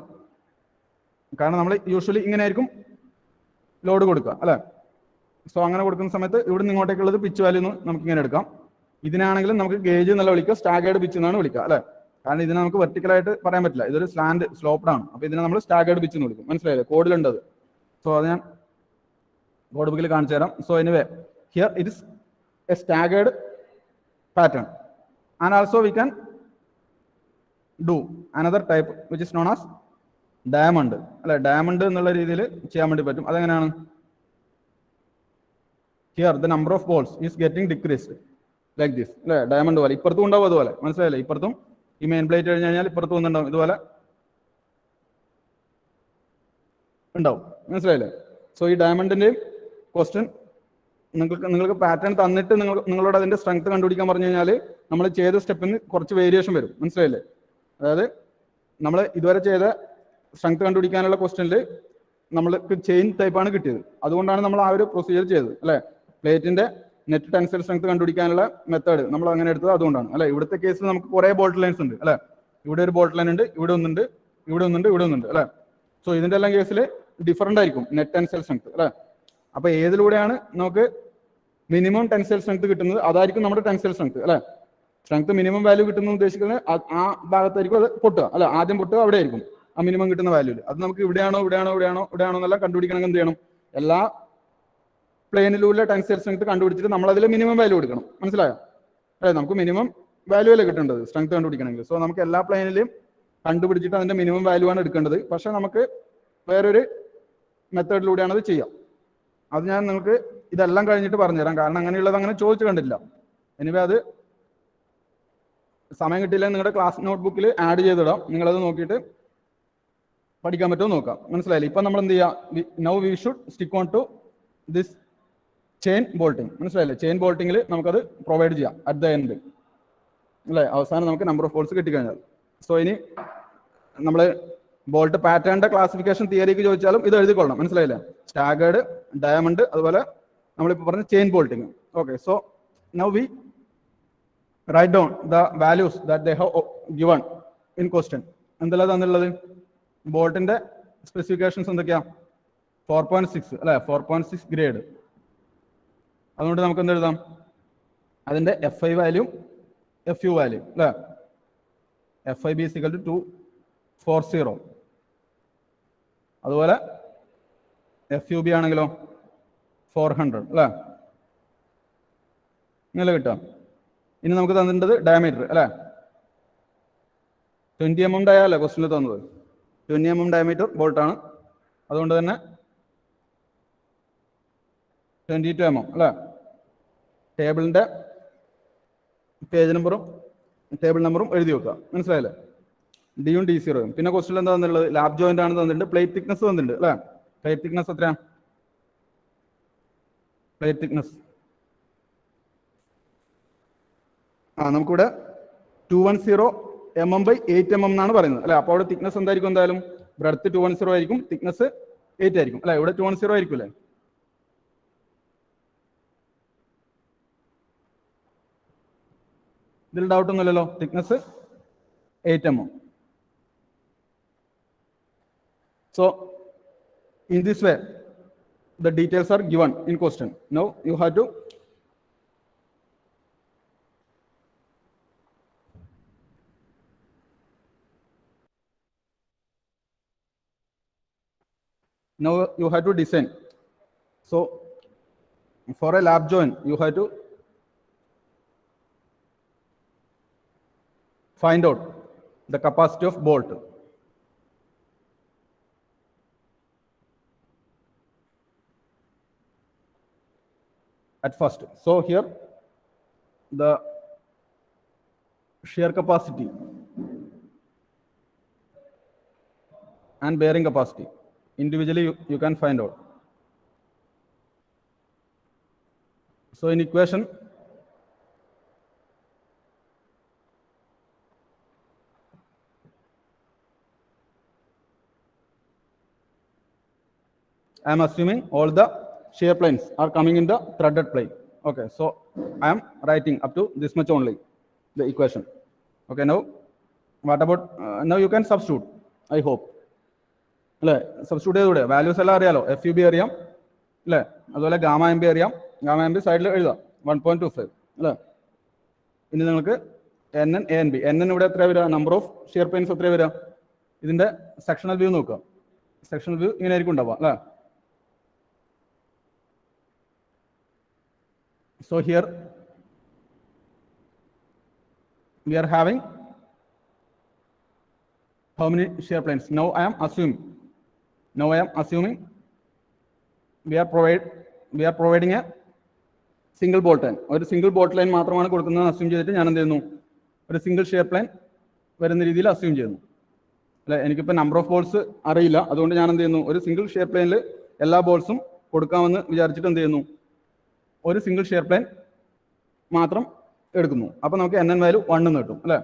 കാരണം നമ്മൾ യൂഷ്വലി ഇങ്ങനെ ആയിരിക്കും ലോഡ് കൊടുക്കുക അല്ലേ. സോ അങ്ങനെ കൊടുക്കുന്ന സമയത്ത് ഇവിടെ നിന്ന് ഇങ്ങോട്ടേക്കുള്ളത് പിച്ച് വാല്യൂ എന്ന് നമുക്ക് ഇങ്ങനെ എടുക്കാം. ഇതിനാണെങ്കിലും നമുക്ക് ഗേജ് എന്നല്ല വിളിക്കുക, സ്റ്റാഗേർഡ് പിച്ച് എന്നാണ് വിളിക്കുക അല്ലേ. കാരണം ഇതിനെ നമുക്ക് വെർട്ടിക്കലായിട്ട് പറയാൻ പറ്റില്ല, ഇതൊരു സ്ലാൻഡ് സ്ലോപ്ഡ് ആണ്. അപ്പൊ ഇതിനെ നമ്മൾ സ്റ്റാഗേർഡ് പിച്ച് എന്ന് വിളിക്കും. മനസ്സിലായില്ലേ? കോഡിലുണ്ടത്. സോ അത് ഞാൻ കോഡ് ബുക്കിൽ കാണിച്ചു തരാം. So anyway here it is A staggered pattern and also we can do another type which is known as diamond അല്ലെ. ഡയമണ്ട് എന്നുള്ള രീതിയിൽ ചെയ്യാൻ വേണ്ടി പറ്റും. അതെങ്ങനെയാണ്? Here the number of balls is getting decreased like this അല്ലെ. Diamond പോലെ ഇപ്പുറത്തും ഉണ്ടാവും അതുപോലെ. മനസ്സിലായില്ലേ? ഇപ്പുറത്തും ഈ മെയിൻ പ്ലേറ്റ് കഴിഞ്ഞ് കഴിഞ്ഞാൽ ഇപ്പുറത്തും ഒന്നുണ്ടാവും, ഇതുപോലെ ഉണ്ടാവും. മനസ്സിലായില്ലേ? സോ ഈ ഡയമണ്ടിന്റെയും ക്വസ്റ്റ്യൻ നിങ്ങൾക്ക് പാറ്റേൺ തന്നിട്ട് നിങ്ങളോട് അതിന്റെ സ്ട്രെങ്ത് കണ്ടുപിടിക്കാൻ പറഞ്ഞു കഴിഞ്ഞാൽ നമ്മൾ ചെയ്ത സ്റ്റെപ്പിന് കുറച്ച് വേരിയേഷൻ വരും. മനസ്സിലായില്ലേ? അതായത് നമ്മൾ ഇതുവരെ ചെയ്ത സ്ട്രെങ്ത് കണ്ടുപിടിക്കാനുള്ള ക്വസ്റ്റ്യനിൽ നമ്മൾക്ക് ചെയിൻ ടൈപ്പാണ് കിട്ടിയത്. അതുകൊണ്ടാണ് നമ്മൾ ആ ഒരു പ്രൊസീജിയർ ചെയ്തത് അല്ലെ. പ്ലേറ്റിന്റെ നെറ്റ് ടെൻസൈൽ സ്ട്രെങ്ത് കണ്ടുപിടിക്കാനുള്ള മെത്തേഡ് നമ്മൾ അങ്ങനെ എടുത്തത് അതുകൊണ്ടാണ് അല്ലെ. ഇവിടുത്തെ കേസിൽ നമുക്ക് കുറെ ബോൾട്ട് ലൈൻസ് ഉണ്ട് അല്ലെ. ഇവിടെ ഒരു ബോൾട്ട് ലൈൻ ഉണ്ട്, ഇവിടെ ഒന്നുണ്ട്, ഇവിടെ ഒന്നുണ്ട്, ഇവിടെ ഒന്നുണ്ട് അല്ലെ. സോ ഇതിന്റെ എല്ലാം കേസിൽ ഡിഫറെന്റ് ആയിരിക്കും നെറ്റ് ടെൻസൈൽ സ്ട്രെങ്ത് അല്ലെ. അപ്പൊ ഏതിലൂടെയാണ് നമുക്ക് മിനിമം ടെൻസൈൽ സ്ട്രെങ്ത് കിട്ടുന്നത് അതായിരിക്കും നമ്മുടെ ടെൻസൈൽ സ്ട്രെങ്ത് അല്ലെ. സ്ട്രെങ്ത് മിനിമം വാല്യൂ കിട്ടുന്ന ഉദ്ദേശിക്കുന്നത് ആ ഭാഗത്തായിരിക്കും അത് പൊട്ടുക അല്ലെ. ആദ്യം പൊട്ടുക അവിടെ ആയിരിക്കും ആ മിനിമം കിട്ടുന്ന വാല്യൂല്. അത് നമുക്ക് ഇവിടെയാണോ ഇവിടെയാണോ ഇവിടെയാണോ ഇവിടെയാണോ എന്നെല്ലാം കണ്ടുപിടിക്കണമെങ്കിൽ എന്ത് ചെയ്യണം, എല്ലാ പ്ലെയിനിലുള്ള ടെൻസൈൽ സ്ട്രെങ്ത് കണ്ടുപിടിച്ചിട്ട് നമ്മൾ അതിൽ മിനിമം വാല്യൂ കൊടുക്കണം. മനസ്സിലായോ? അല്ലെ, നമുക്ക് മിനിമം വാല്യൂ അല്ലേ കിട്ടേണ്ടത് സ്ട്രെങ്ത് കണ്ടുപിടിക്കണമെങ്കിൽ. സോ നമുക്ക് എല്ലാ പ്ലെയിനിലും കണ്ടുപിടിച്ചിട്ട് അതിന്റെ മിനിമം വാല്യൂ ആണ് എടുക്കേണ്ടത്. പക്ഷെ നമുക്ക് വേറൊരു മെത്തേഡിലൂടെയാണ് അത് ചെയ്യാം. അത് ഞാൻ നിങ്ങൾക്ക് ഇതെല്ലാം കഴിഞ്ഞിട്ട് പറഞ്ഞുതരാം. കാരണം അങ്ങനെയുള്ളത് അങ്ങനെ ചോദിച്ചു കണ്ടില്ല. എനിവേ അത് സമയം കിട്ടിയില്ലെങ്കിൽ നിങ്ങളുടെ ക്ലാസ് നോട്ട്ബുക്കിൽ ആഡ് ചെയ്തിടാം. നിങ്ങളത് നോക്കിയിട്ട് പഠിക്കാൻ പറ്റുമോ നോക്കാം. മനസ്സിലായില്ലേ? ഇപ്പൊ നമ്മൾ എന്ത് ചെയ്യാം, now we should stick on to this chain bolting. മനസ്സിലായില്ലേ? ചെയിൻ ബോൾട്ടിങ്ങിൽ നമുക്കത് പ്രൊവൈഡ് ചെയ്യാം അറ്റ് ദ എൻഡ് അല്ലേ. അവസാനം നമുക്ക് നമ്പർ ഓഫ് ബോൾസ് കിട്ടിക്കഴിഞ്ഞാൽ. സോ ഇനി നമ്മൾ ബോൾട്ട് പാറ്റേണിന്റെ ക്ലാസിഫിക്കേഷൻ തിയറിക്ക് ചോദിച്ചാലും ഇത് എഴുതിക്കൊള്ളണം. മനസ്സിലായില്ലേ? സ്റ്റാഗേർഡ്, ഡയമണ്ട്, അതുപോലെ നമ്മളിപ്പോൾ പറഞ്ഞ chain bolting. Okay, so now we write down the values that they have given in question. എന്തെല്ലാം തന്നുള്ളത്? ബോൾട്ടിന്റെ സ്പെസിഫിക്കേഷൻസ് എന്തൊക്കെയാ? 4.6 അല്ലെ, 4.6 ഗ്രേഡ്. അതുകൊണ്ട് നമുക്ക് എന്ത് എഴുതാം? അതിന്റെ FI വാല്യൂ, FU വാല്യൂ അല്ലെ. FIB = 240. അതുപോലെ FUB ആണെങ്കിലോ 400 അല്ലെ. ഇങ്ങനെ കിട്ടാം. ഇനി നമുക്ക് തന്നിട്ടത് ഡയമീറ്റർ അല്ലെ. 20 mm ഡയമീറ്റർ ക്വസ്റ്റ്യനിൽ തന്നത്. 20 mm ഡയമീറ്റർ ബോൾട്ടാണ്. അതുകൊണ്ട് തന്നെ 22 mm അല്ലെ. ടേബിളിന്റെ പേജ് നമ്പറും ടേബിൾ നമ്പറും എഴുതി വെക്കുക. മനസ്സിലായില്ലേ? ഡിയും D0. പിന്നെ ക്വസ്റ്റ്യൻ എന്താ തന്നിട്ടുള്ളത്? ലാബ് ജോയിന്റ് ആണ് തന്നിട്ടുണ്ട്. പ്ലേറ്റ് തിക്നെസ് തന്നിട്ടുണ്ട് അല്ലെ. പ്ലേറ്റ് തിക്നെസ് എത്രയാണ്? പ്ലേറ്റ് തിക്നെസ് നമുക്കിവിടെ 210 mm/8 mm എന്നാണ് പറയുന്നത് അല്ലെ. അപ്പോൾ അവിടെ തിക്നെസ് എന്തായിരിക്കും? എന്തായാലും ബ്രെഡ്ത്ത് 210 ആയിരിക്കും, തിക്നെസ് 8 ആയിരിക്കും അല്ലെ. ഇവിടെ 210 ആയിരിക്കും അല്ലേ. ഇതിൽ ഡൗട്ട് ഒന്നുമില്ലല്ലോ. Thickness 8 mm. So in this way the details are given in question. Now you have to design. So for a lap joint you have to find out the capacity of bolt. At first, so here the shear capacity and bearing capacity individually you can find out. So in equation I am assuming all the shear planes are coming in the threaded plane. Okay, so I am writing up to this much only the equation. Okay, now what about now you can substitute, I hope. Substitute ചെയ്തൂടെ? Values എല്ലാം അറിയാലോ. FUB അറിയാം അല്ലേ, അതുപോലെ gamma M B അറിയാം. Gamma M B സൈഡിൽ എഴുതാം 1.25 അല്ലേ. ഇനി നിങ്ങൾക്ക് NN ANB. NN ഇവിടെ എത്ര വരിക? നമ്പർ ഓഫ് ഷിയർ പ്ലെയിൻസ് എത്ര വരിക? ഇതിന്റെ സെക്ഷണൽ വ്യൂ നോക്കുക. സെക്ഷണൽ വ്യൂ ഇങ്ങനെ ആയിരിക്കും ഉണ്ടാവുക അല്ലേ. So here we are having how many shear planes? Now I am assuming we are providing a single bolt line. ഒരു സിംഗിൾ ബോൾട്ട് ലൈൻ മാത്രമാണ് കൊടുക്കുന്നത് അസ്യൂം ചെയ്തിട്ട് ഞാൻ എന്ത് ചെയ്യുന്നു, ഒരു സിംഗിൾ ഷിയർ പ്ലെയിൻ വരുന്ന രീതിയിൽ അസ്യൂം ചെയ്യുന്നു അല്ലെ. എനിക്കിപ്പോൾ നമ്പർ ഓഫ് ബോൾസ് അറിയില്ല, അതുകൊണ്ട് ഞാൻ എന്ത് ചെയ്യുന്നു, ഒരു സിംഗിൾ ഷിയർ പ്ലെയിനിൽ എല്ലാ ബോൾസും കൊടുക്കാമെന്ന് വിചാരിച്ചിട്ട് എന്ത് ചെയ്യുന്നു, ഒരു സിംഗിൾ ഷിയർ പ്ലെയിൻ മാത്രം എടുക്കുന്നു. അപ്പോൾ നമുക്ക് NN വാല്യൂ 1 എന്ന് കിട്ടും അല്ലേ.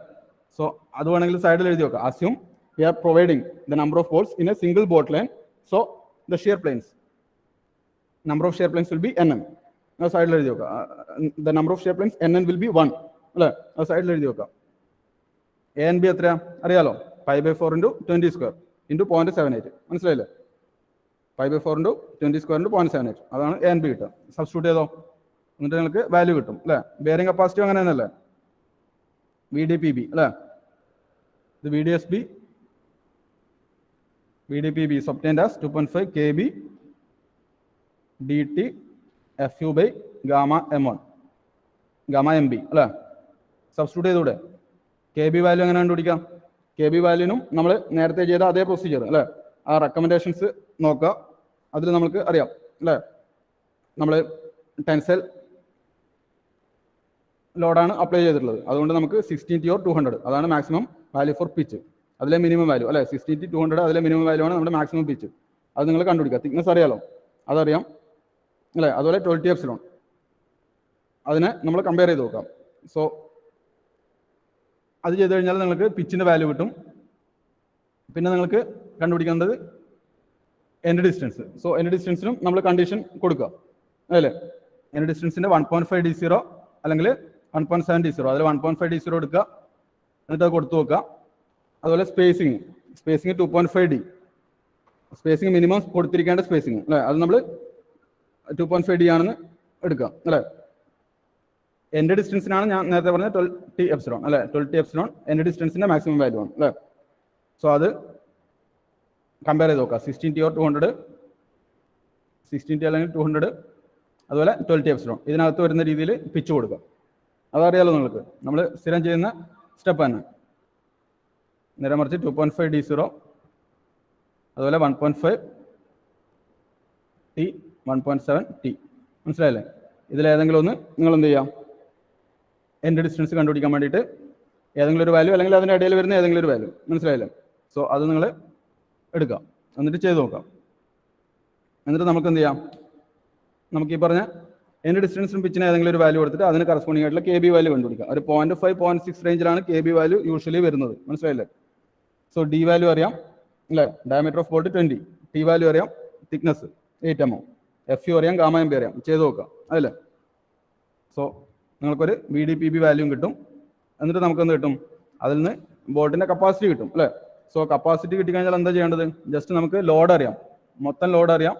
സോ അത് വേണമെങ്കിൽ സൈഡിൽ എഴുതി വെക്കാം. Assume we are providing the number of balls in a single bolt line. So the shear planes number of shear planes will be NN. ആ സൈഡിൽ എഴുതി വെക്കാം. The number of shear planes NN will be 1 അല്ലേ. ആ സൈഡിൽ എഴുതി വെക്കാം. ANB എത്രയാ അറിയാലോ, 5/4 × 20 square × 0.78. മനസ്സിലായില്ലേ? 5/4 × 20 square × 0.78 അതാണ് ANB കിട്ടുക. സബ്സ്റ്റിറ്റ്യൂട്ട് ചെയ്തോ, എന്നിട്ട് നിങ്ങൾക്ക് വാല്യൂ കിട്ടും അല്ലേ. ബെയറിംഗ് കപ്പാസിറ്റി അങ്ങനെ തന്നെയല്ലേ, VDPB അല്ലേ. ഇത് VDPB is obtained as 2.5 kb dt FU by gamma M1 gamma MB അല്ലേ. സബ്സ്റ്റിറ്റ്യൂട്ട് ചെയ്തൂടെ? KB വാല്യൂ എങ്ങനെ കണ്ടുപിടിക്കാം? KB വാല്യൂനും നമ്മൾ നേരത്തെ ചെയ്ത അതേ പ്രൊസീജിയർ അല്ലേ. ആ റെക്കമെൻഡേഷൻസ് നോക്കുക, അതിൽ നമുക്ക് അറിയാം അല്ലേ. നമ്മൾ ടെൻസൈൽ ലോഡാണ് അപ്ലൈ ചെയ്തിട്ടുള്ളത്, അതുകൊണ്ട് നമുക്ക് 16/200 അതാണ് മാക്സിമം വാല്യൂ ഫോർ പിച്ച്, അതിലെ മിനിമം വാല്യൂ അല്ലേ. 16/200 അതിലെ മിനിമം വാല്യൂ ആണ് നമ്മുടെ മാക്സിമം പിച്ച്. അത് നിങ്ങൾ കണ്ടുപിടിക്കുക. തിക്നെസ് അറിയാലോ, അതറിയാം അല്ലേ. അതുപോലെ 12T എപ്സിലോൺ അതിനെ നമ്മൾ കമ്പയർ ചെയ്ത് നോക്കാം. സോ അത് ചെയ്ത് കഴിഞ്ഞാൽ നിങ്ങൾക്ക് പിച്ചിൻ്റെ വാല്യൂ കിട്ടും. പിന്നെ നിങ്ങൾക്ക് കണ്ടുപിടിക്കേണ്ടത് എൻഡ് ഡിസ്റ്റൻസ്. സോ എൻഡ് ഡിസ്റ്റൻസിനും നമ്മൾ കണ്ടീഷൻ കൊടുക്കുക അതല്ലേ. എൻഡ് ഡിസ്റ്റൻസിൻ്റെ 1.5 D0 അല്ലെങ്കിൽ 1.7 D0, അതിൽ 1.5 D0 എടുക്കുക, എന്നിട്ട് അത് കൊടുത്തു നോക്കുക. അതുപോലെ സ്പേസിങ് 2.5 D, സ്പേസിങ് മിനിമം കൊടുത്തിരിക്കേണ്ട സ്പേസിങ് അല്ലേ, അത് നമ്മൾ 2.5 D ആണെന്ന് എടുക്കുക അല്ലേ. എൻഡ് ഡിസ്റ്റൻസിനാണ് ഞാൻ നേരത്തെ പറഞ്ഞത് 12T എപ്സിലോൺ അല്ലേ. 12T എപ്സിലോൺ എൻഡ് ഡിസ്റ്റൻസിന്റെ മാക്സിമം വാല്യൂ ആണ് അല്ലേ. സോ അത് കമ്പയർ ചെയ്ത് നോക്കുക. 16T/200, 16T അല്ലെങ്കിൽ 200, അതുപോലെ 12T എപ്സിലോൺ ഇതിനകത്ത് വരുന്ന രീതിയിൽ പിച്ച് കൊടുക്കുക. അതറിയാലോ നിങ്ങൾക്ക്, നമ്മൾ സ്ഥിരം ചെയ്യുന്ന സ്റ്റെപ്പ് തന്നെ. നേരെ മറിച്ച് 2.5 D0, അതുപോലെ 1.5 T, 1.7 T. മനസ്സിലായില്ലേ? ഇതിലേതെങ്കിലും ഒന്ന് നിങ്ങൾ എന്ത് ചെയ്യാം, എൻഡ് ഡിസ്റ്റൻസ് കണ്ടുപിടിക്കാൻ വേണ്ടിയിട്ട് ഏതെങ്കിലും ഒരു വാല്യൂ അല്ലെങ്കിൽ അതിൻ്റെ ഇടയിൽ വരുന്ന ഏതെങ്കിലും ഒരു വാല്യൂ. മനസ്സിലായില്ലേ? സോ അത് നിങ്ങൾ എടുക്കുക, എന്നിട്ട് ചെയ്ത് നോക്കാം. എന്നിട്ട് നമുക്ക് എന്ത് ചെയ്യാം, നമുക്ക് ഈ പറഞ്ഞ എൻഡ് ഡിസ്റ്റൻസിനും പിച്ചിന് ഏതെങ്കിലും ഒരു വാല്യൂ കൊടുത്തിട്ട് അതിന് കറസ്പോണ്ടിങ് ആയിട്ടുള്ള KB വാല്യൂ കണ്ടുപിടിക്കുക. ഒരു 0.5, 0.6 റേഞ്ചിലാണ് KB വാല്യൂ യൂഷ്വലി വരുന്നത്. മനസ്സിലായില്ലേ? സോ D വാല്യൂ അറിയാം അല്ലേ, diameter of bolt 20, T value അറിയാം, തിക്നെസ് 8 mm, FU അറിയാം, ഗാമ MB അറിയാം. ചെയ്ത് നോക്കുക അതല്ലേ. സോ നിങ്ങൾക്കൊരു VDPB വാല്യൂം കിട്ടും എന്നിട്ട് നമുക്ക് എന്ത് കിട്ടും? അതിൽ നിന്ന് ബോൾട്ടിന്റെ കപ്പാസിറ്റി കിട്ടും അല്ലേ? സോ കപ്പാസിറ്റി കിട്ടിക്കഴിഞ്ഞാൽ എന്താ ചെയ്യേണ്ടത്? ജസ്റ്റ് നമുക്ക് ലോഡ് അറിയാം, മൊത്തം ലോഡ് അറിയാം.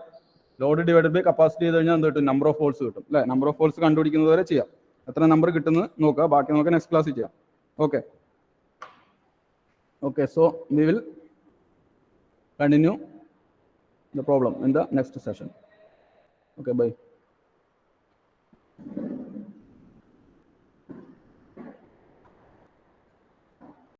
ലോഡ് ഡിവൈഡഡ് ബൈ കപ്പാസിറ്റി ചെയ്ത് കഴിഞ്ഞാൽ എന്ത് കിട്ടും? നമ്പർ ഓഫ് ഫോൾസ് കിട്ടും അല്ലേ? നമ്പർ ഓഫ് ഫോൾസ് കണ്ടുപിടിക്കുന്നത് വരെ ചെയ്യാം. എത്ര നമ്പർ കിട്ടുന്നത് നോക്കുക, ബാക്കി നമുക്ക് നെക്സ്റ്റ് ക്ലാസ്സിൽ ചെയ്യാം. Okay okay, so we will continue the problem in the next session. Okay, bye.